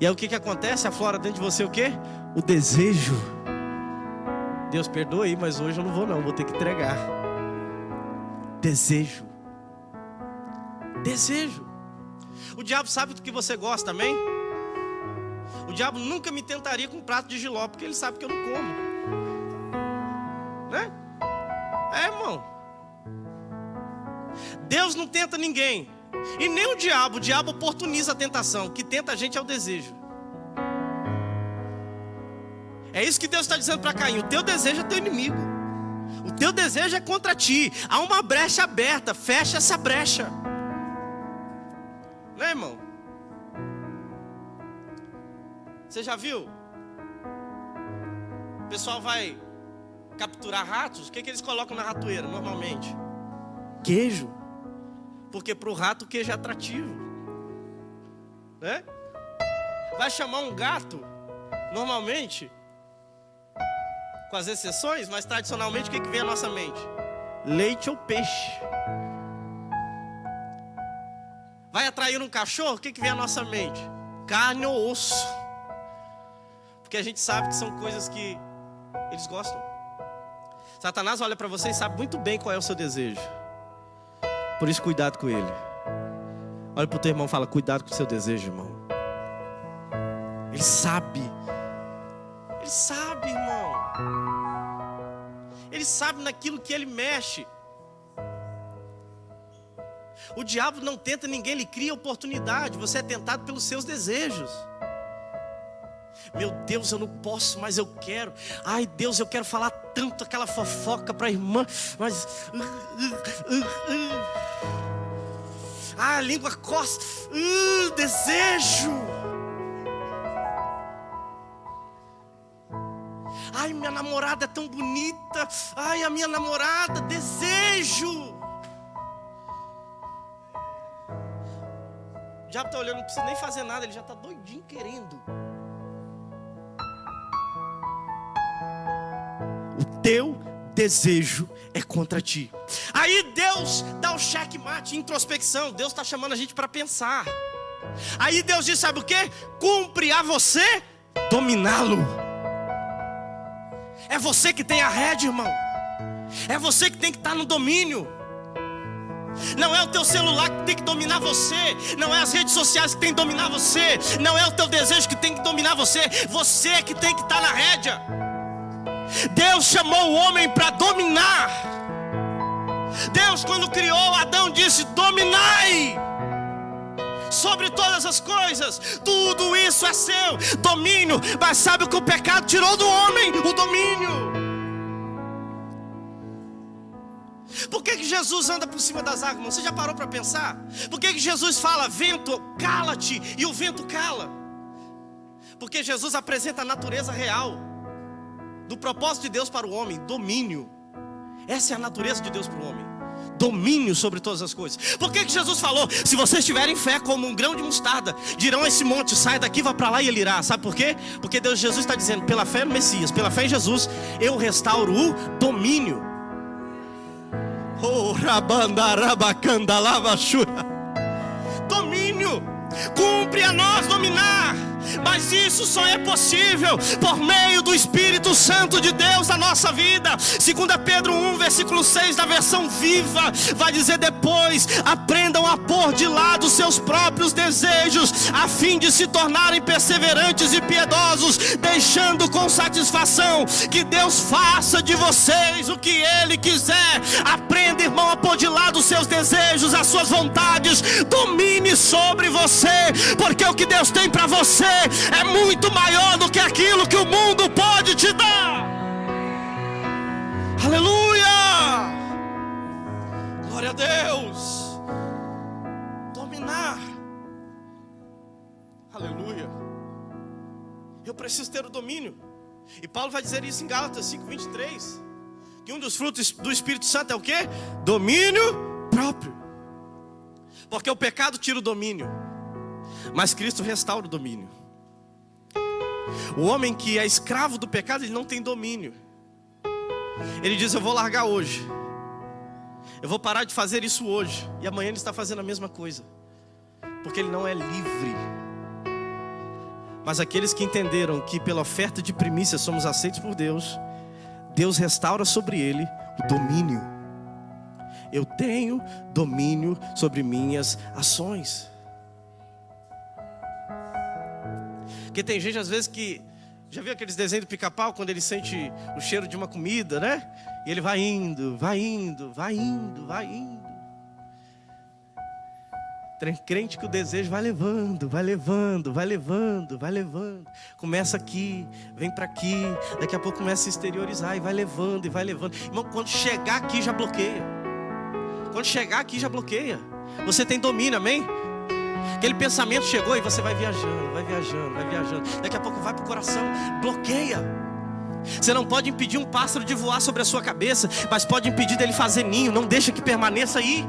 E aí o que acontece? Aflora dentro de você o quê? O desejo. Deus, perdoa aí, mas hoje eu não vou não, vou ter que entregar. Desejo. Desejo. O diabo sabe do que você gosta, amém? O diabo nunca me tentaria com um prato de jiló, porque ele sabe que eu não como, né? É, irmão. Deus não tenta ninguém. E nem o diabo oportuniza a tentação. O que tenta a gente é o desejo. É isso que Deus está dizendo para Caim: o teu desejo é teu inimigo, o teu desejo é contra ti. Há uma brecha aberta, fecha essa brecha. Né, irmão? Você já viu? O pessoal vai capturar ratos. O que eles colocam na ratoeira normalmente? Queijo. Porque para o rato o queijo é atrativo, né? Vai chamar um gato, normalmente, com as exceções, mas tradicionalmente o que vem à nossa mente? Leite ou peixe. Vai atrair um cachorro, o que vem à nossa mente? Carne ou osso. Porque a gente sabe que são coisas que eles gostam. Satanás olha para você e sabe muito bem qual é o seu desejo. Por isso, cuidado com ele. Olha para o teu irmão e fala: cuidado com o seu desejo, irmão. Ele sabe. Ele sabe, irmão. Ele sabe naquilo que ele mexe. O diabo não tenta ninguém, ele cria oportunidade. Você é tentado pelos seus desejos. Meu Deus, eu não posso, mas eu quero. Ai, Deus, eu quero falar tanto aquela fofoca para a irmã, mas a língua coça. Desejo. Ai, minha namorada é tão bonita. Ai, a minha namorada, desejo. O diabo está olhando, não precisa nem fazer nada, ele já está doidinho querendo. O teu desejo é contra ti. Aí Deus dá o checkmate, introspecção. Deus está chamando a gente para pensar. Aí Deus diz, sabe o que? Cumpre a você dominá-lo. É você que tem a rédea, irmão. É você que tem que estar no domínio. Não é o teu celular que tem que dominar você. Não é as redes sociais que tem que dominar você. Não é o teu desejo que tem que dominar você. Você é que tem que estar na rédea. Deus chamou o homem para dominar. Deus, quando criou Adão, disse: dominai sobre todas as coisas. Tudo isso é seu, domínio. Mas sabe o que o pecado tirou do homem? O domínio. Por que Jesus anda por cima das águas? Você já parou para pensar? Por que Jesus fala: vento, cala-te, e o vento cala? Porque Jesus apresenta a natureza real do propósito de Deus para o homem: domínio. Essa é a natureza de Deus para o homem: domínio sobre todas as coisas. Por que Jesus falou: se vocês tiverem fé como um grão de mostarda, dirão a esse monte: sai daqui, vá para lá, e ele irá? Sabe por quê? Porque Jesus está dizendo: pela fé no Messias, pela fé em Jesus, eu restauro o domínio. Oh, rabandarabacanda lavachura. Domínio. Cumpre a nós dominar. Mas isso só é possível por meio do Espírito Santo de Deus na nossa vida. 2 Pedro 1, versículo 6, da versão viva, vai dizer: depois aprendam a pôr de lado seus próprios desejos, a fim de se tornarem perseverantes e piedosos, deixando com satisfação que Deus faça de vocês o que Ele quiser. Aprenda, irmão, a pôr de lado os seus desejos, as suas vontades. Domine sobre você, porque o que Deus tem para você é muito maior do que aquilo que o mundo pode te dar. Aleluia! Glória a Deus! Dominar. preciso ter o domínio. E Paulo vai dizer isso em Gálatas 5:23. Que um dos frutos do Espírito Santo é o quê? Domínio próprio. Porque o pecado tira o domínio, mas Cristo restaura o domínio. O homem que é escravo do pecado, ele não tem domínio. Ele diz: eu vou largar hoje, eu vou parar de fazer isso hoje. E amanhã ele está fazendo a mesma coisa, porque ele não é livre. Mas aqueles que entenderam que pela oferta de primícia somos aceitos por Deus, Deus restaura sobre ele o domínio. Eu tenho domínio sobre minhas ações. Porque tem gente às vezes que... Já viu aqueles desenhos do Pica-Pau, quando ele sente o cheiro de uma comida, né? E ele vai indo, vai indo, vai indo, vai indo. Tem crente que o desejo vai levando, vai levando, vai levando, vai levando. Começa aqui, vem para aqui, daqui a pouco começa a se exteriorizar e vai levando e vai levando. Irmão, quando chegar aqui já bloqueia. Quando chegar aqui já bloqueia. Você tem domínio, amém? Aquele pensamento chegou e você vai viajando, vai viajando, vai viajando. Daqui a pouco vai pro coração, bloqueia. Você não pode impedir um pássaro de voar sobre a sua cabeça, mas pode impedir dele fazer ninho. Não deixa que permaneça aí.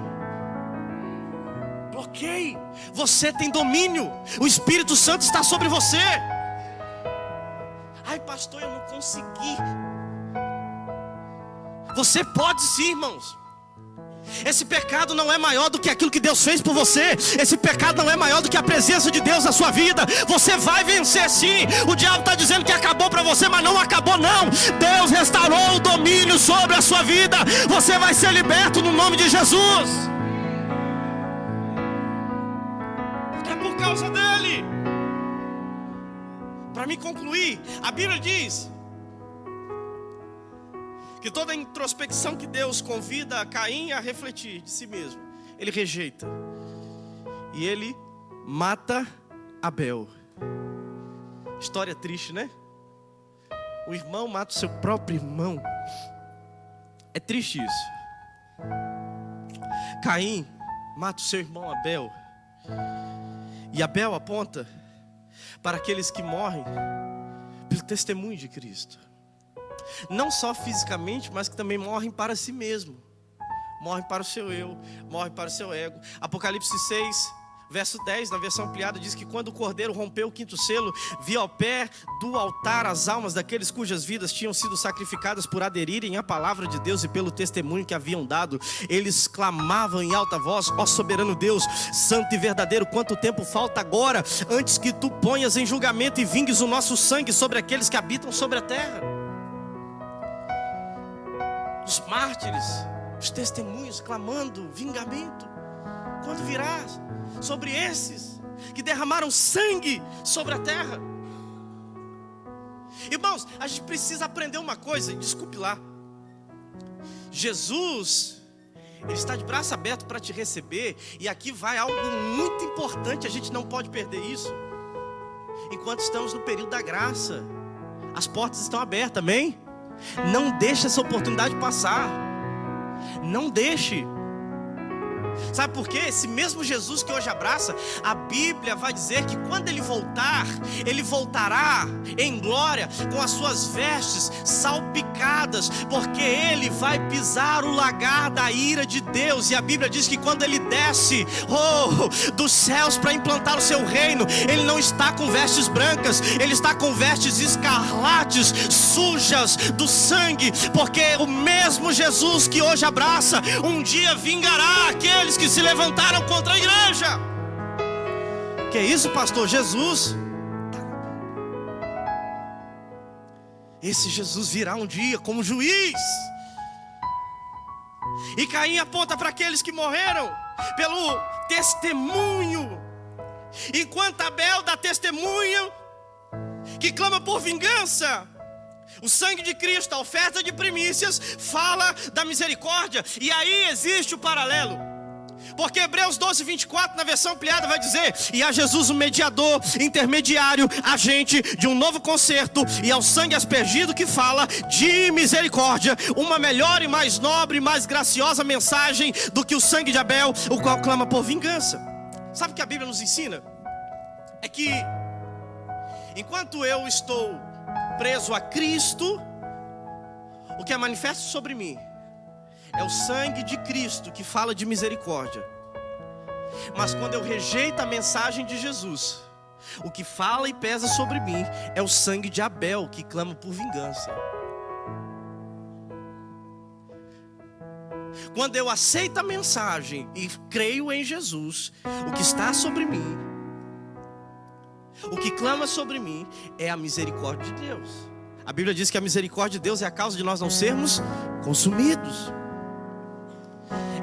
Bloqueie. Você tem domínio. O Espírito Santo está sobre você. Ai, pastor, eu não consegui. Você pode sim, irmãos. Esse pecado não é maior do que aquilo que Deus fez por você. Esse pecado não é maior do que a presença de Deus na sua vida. Você vai vencer sim. O diabo está dizendo que acabou para você, mas não acabou não. Deus restaurou o domínio sobre a sua vida. Você vai ser liberto no nome de Jesus. Porque é por causa dele. Para me concluir, a Bíblia diz que toda a introspecção que Deus convida a Caim a refletir de si mesmo, ele rejeita. E ele mata Abel. História triste, né? O irmão mata o seu próprio irmão. É triste isso. Caim mata o seu irmão Abel. E Abel aponta para aqueles que morrem pelo testemunho de Cristo. Não só fisicamente, mas que também morrem para si mesmo. Morrem para o seu eu, morrem para o seu ego. Apocalipse 6, verso 10, na versão ampliada, diz que quando o cordeiro rompeu o quinto selo, viu ao pé do altar as almas daqueles cujas vidas tinham sido sacrificadas por aderirem à palavra de Deus e pelo testemunho que haviam dado. Eles clamavam em alta voz: ó soberano Deus, santo e verdadeiro, quanto tempo falta agora, antes que tu ponhas em julgamento e vingues o nosso sangue sobre aqueles que habitam sobre a terra. Os mártires, os testemunhos clamando vingamento. Quando virá sobre esses que derramaram sangue sobre a terra? Irmãos, a gente precisa aprender uma coisa. Desculpe lá. Jesus, Ele está de braço aberto para te receber. E aqui vai algo muito importante. A gente não pode perder isso. Enquanto estamos no período da graça, as portas estão abertas, amém? Não deixe essa oportunidade passar. Não deixe. Sabe por quê? Esse mesmo Jesus que hoje abraça, a Bíblia vai dizer que quando Ele voltar, Ele voltará em glória com as suas vestes salpicadas, porque Ele vai pisar o lagar da ira de Deus. E a Bíblia diz que quando Ele desce dos céus para implantar o seu reino, Ele não está com vestes brancas, Ele está com vestes escarlates, sujas do sangue, porque o mesmo Jesus que hoje abraça, um dia vingará aqueles que se levantaram contra a igreja. Que isso, pastor? Jesus, esse Jesus virá um dia como juiz. E Caim aponta para aqueles que morreram pelo testemunho, enquanto Abel dá testemunho, que clama por vingança. O sangue de Cristo, a oferta de primícias, fala da misericórdia. E aí existe o paralelo, porque Hebreus 12, 24, na versão ampliada, vai dizer: e a Jesus o mediador, intermediário, agente de um novo concerto, e ao sangue aspergido, que fala de misericórdia, uma melhor e mais nobre e mais graciosa mensagem do que o sangue de Abel, o qual clama por vingança. Sabe o que a Bíblia nos ensina? É que Enquanto eu estou preso a Cristo, o que é manifesto sobre mim é o sangue de Cristo que fala de misericórdia. Mas quando eu rejeito a mensagem de Jesus, o que fala e pesa sobre mim é o sangue de Abel que clama por vingança. Quando eu aceito a mensagem e creio em Jesus, o que está sobre mim, o que clama sobre mim é a misericórdia de Deus. A Bíblia diz que a misericórdia de Deus é a causa de nós não sermos consumidos.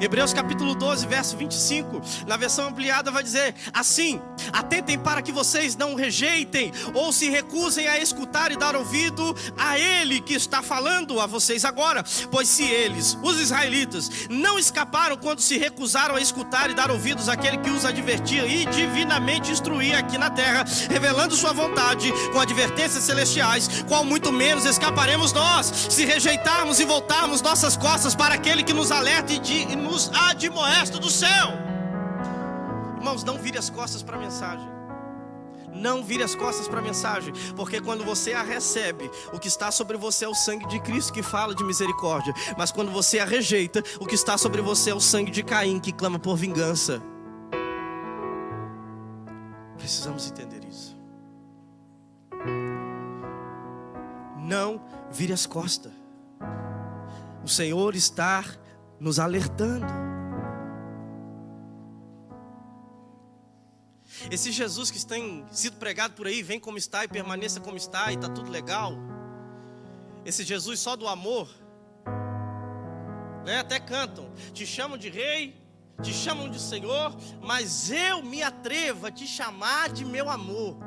Hebreus capítulo 12, verso 25, na versão ampliada vai dizer assim: atentem para que vocês não rejeitem ou se recusem a escutar e dar ouvido a Ele que está falando a vocês agora. Pois se eles, os israelitas, não escaparam quando se recusaram a escutar e dar ouvidos àquele que os advertia e divinamente instruía aqui na terra, revelando sua vontade com advertências celestiais, qual muito menos escaparemos nós, se rejeitarmos e voltarmos nossas costas para aquele que nos alerta e nos admoesta do céu. Irmãos, não vire as costas para a mensagem. Não vire as costas para a mensagem, porque quando você a recebe, o que está sobre você é o sangue de Cristo que fala de misericórdia. Mas quando você a rejeita, o que está sobre você é o sangue de Caim que clama por vingança. Precisamos entender isso. Não vire as costas. O Senhor está nos alertando. Esse Jesus que tem sido pregado por aí, vem como está e permaneça como está e está tudo legal. Esse Jesus só do amor, né? Até cantam, te chamam de rei, te chamam de Senhor, mas eu me atrevo a te chamar de meu amor.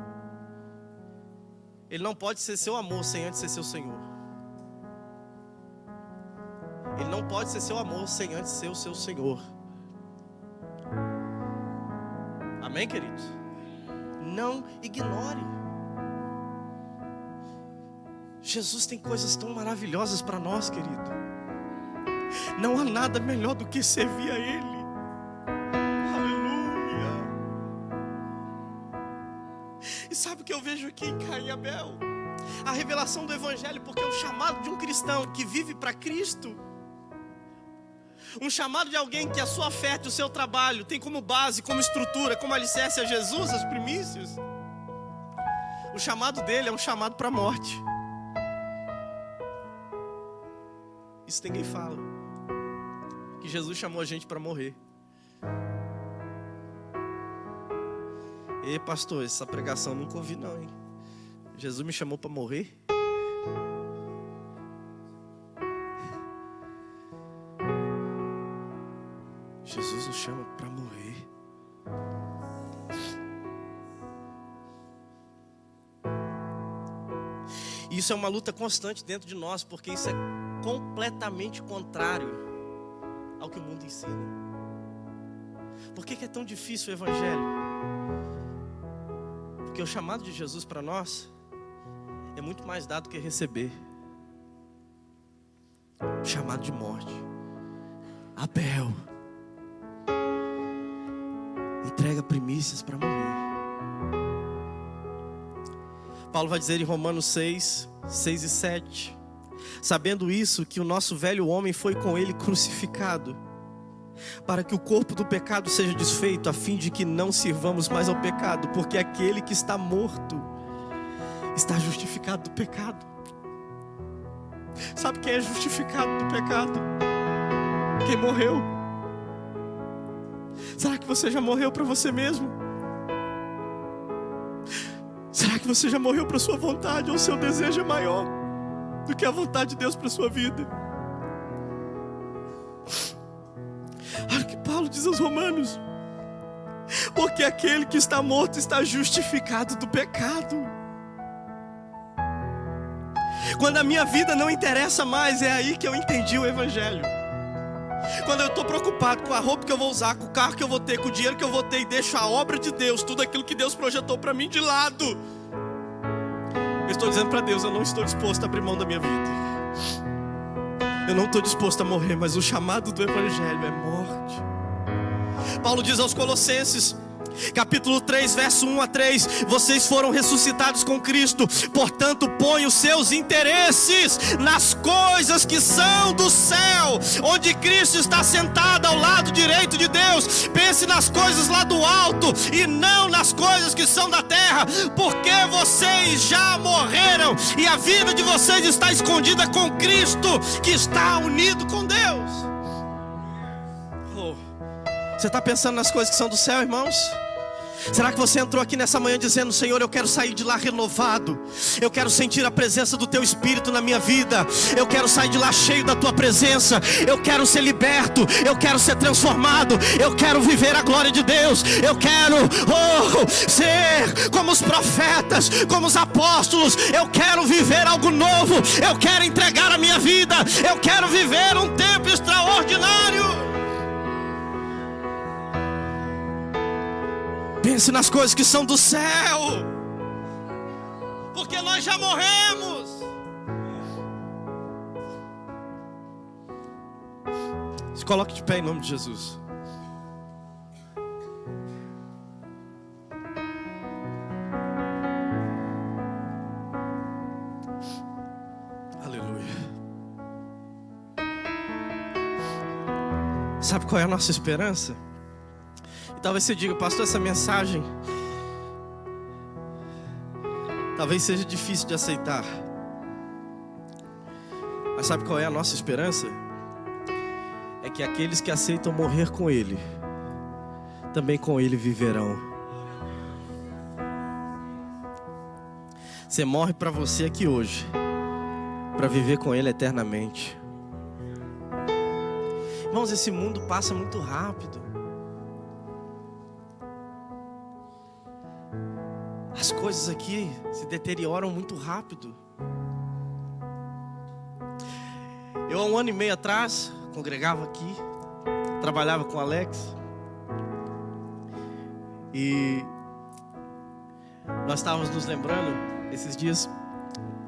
Ele não pode ser seu amor sem antes ser seu Senhor. Ele não pode ser seu amor sem antes ser o seu Senhor. Amém, queridos? Não ignore. Jesus tem coisas tão maravilhosas para nós, querido. Não há nada melhor do que servir a Ele. Aleluia. E sabe o que eu vejo aqui em Caim e Abel? A revelação do Evangelho, porque é o chamado de um cristão que vive para Cristo. Um chamado de alguém que a sua oferta e o seu trabalho tem como base, como estrutura, como alicerce a Jesus, as primícias. O chamado dele é um chamado para a morte. Isso ninguém fala. Que Jesus chamou a gente para morrer. E pastor, essa pregação eu nunca ouvi não, hein? Jesus me chamou para morrer? Jesus nos chama para morrer. E isso é uma luta constante dentro de nós, porque isso é completamente contrário ao que o mundo ensina. Por que é tão difícil o Evangelho? Porque o chamado de Jesus para nós é muito mais dado do que receber. O chamado de morte. Abel entrega primícias para morrer. Paulo vai dizer em Romanos 6 e 7: sabendo isso, que o nosso velho homem foi com ele crucificado, para que o corpo do pecado seja desfeito, a fim de que não sirvamos mais ao pecado, porque aquele que está morto está justificado do pecado. Sabe quem é justificado do pecado? Quem morreu. Será que você já morreu para você mesmo? Será que você já morreu para sua vontade, ou o seu desejo é maior do que a vontade de Deus para sua vida? Olha o que Paulo diz aos Romanos: porque aquele que está morto está justificado do pecado. Quando a minha vida não interessa mais, é aí que eu entendi o Evangelho. Quando eu estou preocupado com a roupa que eu vou usar, com o carro que eu vou ter, com o dinheiro que eu vou ter, e deixo a obra de Deus, tudo aquilo que Deus projetou para mim de lado, eu estou dizendo para Deus: eu não estou disposto a abrir mão da minha vida. Eu não estou disposto a morrer, mas o chamado do Evangelho é morte. Paulo diz aos Colossenses, Capítulo 3, verso 1 a 3. Vocês foram ressuscitados com Cristo, portanto põe os seus interesses nas coisas que são do céu, onde Cristo está sentado ao lado direito de Deus. Pense nas coisas lá do alto e não nas coisas que são da terra, porque vocês já morreram e a vida de vocês está escondida com Cristo, que está unido com Deus. Você está pensando nas coisas que são do céu, irmãos? Será que você entrou aqui nessa manhã dizendo: Senhor, eu quero sair de lá renovado, eu quero sentir a presença do Teu Espírito na minha vida, eu quero sair de lá cheio da Tua presença, eu quero ser liberto, eu quero ser transformado, eu quero viver a glória de Deus, eu quero ser como os profetas, como os apóstolos, eu quero viver algo novo, eu quero entregar a minha vida, eu quero viver um tempo extraordinário. Pense nas coisas que são do céu, porque nós já morremos. Se coloque de pé em nome de Jesus. Aleluia. Sabe qual é a nossa esperança? E talvez você diga: pastor, essa mensagem talvez seja difícil de aceitar. Mas sabe qual é a nossa esperança? É que aqueles que aceitam morrer com Ele, também com Ele viverão. Você morre para você aqui hoje, para viver com Ele eternamente. Irmãos, esse mundo passa muito rápido. As coisas aqui se deterioram muito rápido. Eu há 1 ano e meio atrás congregava aqui, trabalhava com o Alex, e nós estávamos nos lembrando esses dias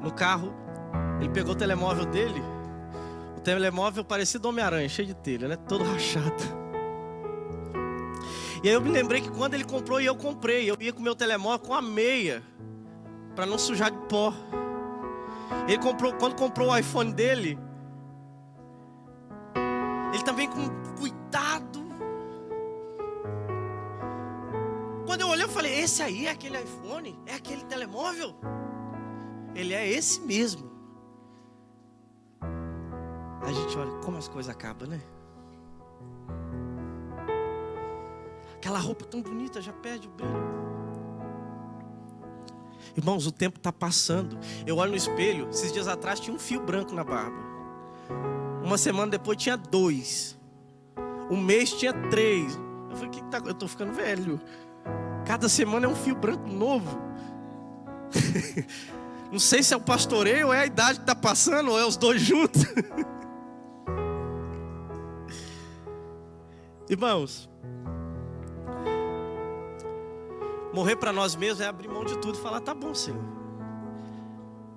no carro. Ele pegou o telemóvel dele, o telemóvel parecido Homem-Aranha, cheio de telha, né? Todo rachado. E aí eu me lembrei que quando ele comprou e eu comprei, eu ia com o meu telemóvel com a meia, para não sujar de pó. Ele comprou, quando comprou o iPhone dele, ele também com cuidado. Quando eu olhei, eu falei: esse aí é aquele iPhone? É aquele telemóvel? Ele é esse mesmo. A gente olha como as coisas acabam, né? Aquela roupa tão bonita já perde o brilho. Irmãos, o tempo está passando. Eu olho no espelho, esses dias atrás tinha um fio branco na barba. Uma semana depois tinha 2. Um mês tinha 3. Eu falei: que tá? Eu estou ficando velho. Cada semana é um fio branco novo. Não sei se é o pastoreio ou é a idade que está passando, ou é os dois juntos. Irmãos, morrer para nós mesmos é abrir mão de tudo e falar: tá bom, Senhor.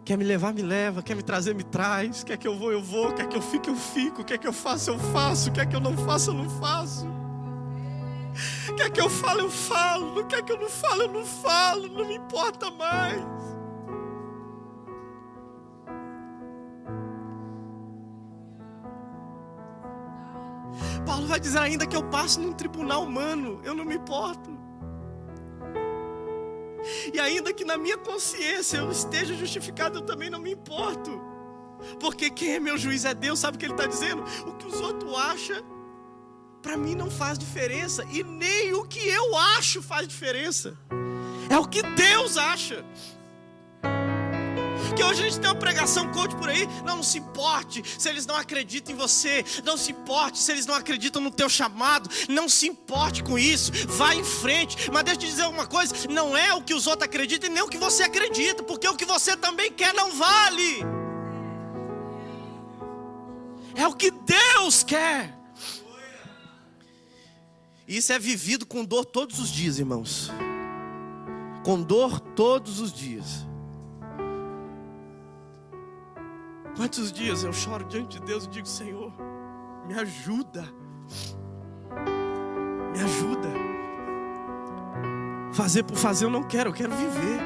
Quer me levar, me leva. Quer me trazer, me traz. Quer que eu vou, eu vou. Quer que eu fique, eu fico. Quer que eu faça, eu faço. Quer que eu não faça, eu não faço. Quer que eu fale, eu falo. Não quer que eu não fale, eu não falo. Não me importa mais. Paulo vai dizer ainda que eu passo num tribunal humano, eu não me importo. E ainda que na minha consciência eu esteja justificado, eu também não me importo. Porque quem é meu juiz é Deus. Sabe o que ele está dizendo? O que os outros acham, para mim não faz diferença. E nem o que eu acho faz diferença. É o que Deus acha. Que hoje a gente tem uma pregação coach por aí: não se importe se eles não acreditam em você, não se importe se eles não acreditam no teu chamado, não se importe com isso, vai em frente. Mas deixa eu te dizer uma coisa: não é o que os outros acreditam e nem o que você acredita, porque o que você também quer não vale. É o que Deus quer. Isso é vivido com dor todos os dias, irmãos. Com dor todos os dias. Quantos dias eu choro diante de Deus e digo: Senhor, me ajuda. Me ajuda. Fazer por fazer eu não quero, eu quero viver.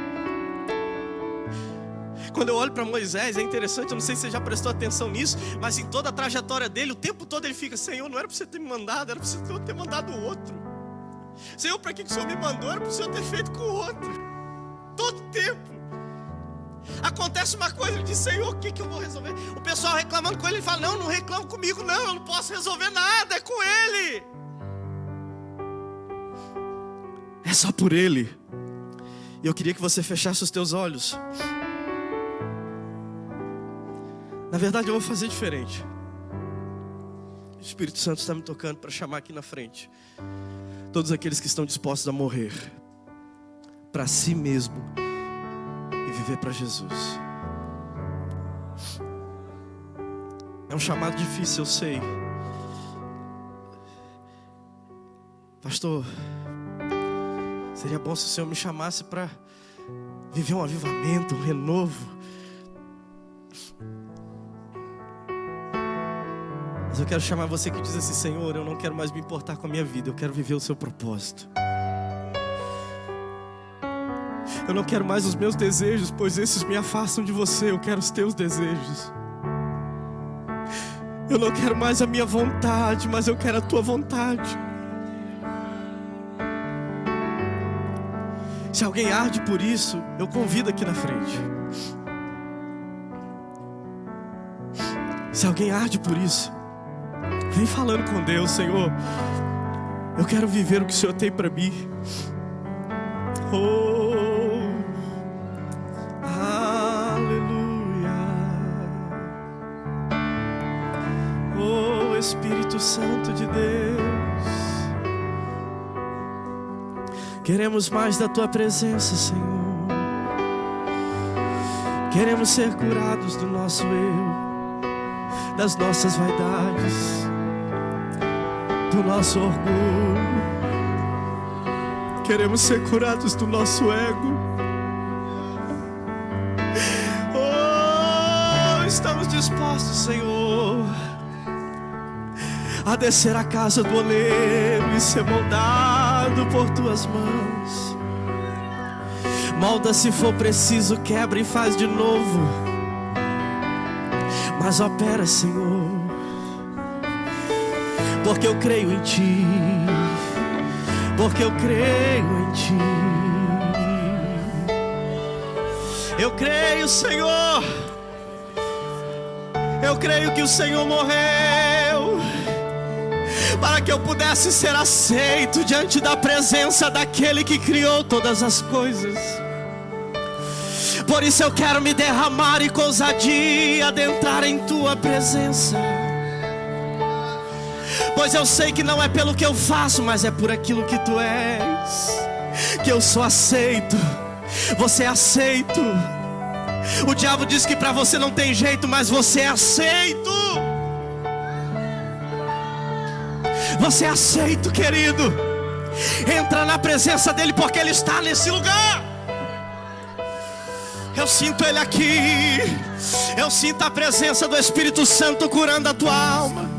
Quando eu olho para Moisés, é interessante, eu não sei se você já prestou atenção nisso, mas em toda a trajetória dele, o tempo todo ele fica: Senhor, não era para você ter me mandado, era para você ter mandado o outro. Senhor, para que o Senhor me mandou? Era para o Senhor ter feito com o outro. Todo tempo. Acontece uma coisa, ele diz: Senhor, o que eu vou resolver? O pessoal reclamando com ele, ele fala: não reclama comigo não, eu não posso resolver nada, é com ele. É só por ele. E eu queria que você fechasse os teus olhos. Na verdade eu vou fazer diferente. O Espírito Santo está me tocando para chamar aqui na frente todos aqueles que estão dispostos a morrer para si mesmo e viver para Jesus. É um chamado difícil, eu sei. Pastor, seria bom se o Senhor me chamasse para viver um avivamento, um renovo. Mas eu quero chamar você que diz assim: Senhor, eu não quero mais me importar com a minha vida, eu quero viver o seu propósito. Eu não quero mais os meus desejos, pois esses me afastam de você, eu quero os teus desejos. Eu não quero mais a minha vontade, mas eu quero a tua vontade. Se alguém arde por isso, eu convido aqui na frente. Se alguém arde por isso, vem falando com Deus: Senhor, eu quero viver o que o Senhor tem para mim. Oh, aleluia. Oh, Espírito Santo de Deus, queremos mais da tua presença, Senhor. Queremos ser curados do nosso eu, das nossas vaidades, do nosso orgulho. Queremos ser curados do nosso ego. Oh, estamos dispostos, Senhor, a descer à casa do oleiro e ser moldado por tuas mãos. Molda se for preciso, quebra e faz de novo, mas opera, Senhor, porque eu creio em Ti, porque eu creio em Ti. Eu creio, Senhor, eu creio que o Senhor morreu para que eu pudesse ser aceito diante da presença daquele que criou todas as coisas. Por isso eu quero me derramar e com ousadia adentrar em Tua presença, pois eu sei que não é pelo que eu faço, mas é por aquilo que Tu és, que eu sou aceito. Você é aceito. O diabo diz que para você não tem jeito, mas você é aceito. Você é aceito, querido. Entra na presença dEle, porque Ele está nesse lugar. Eu sinto Ele aqui. Eu sinto a presença do Espírito Santo curando a tua alma.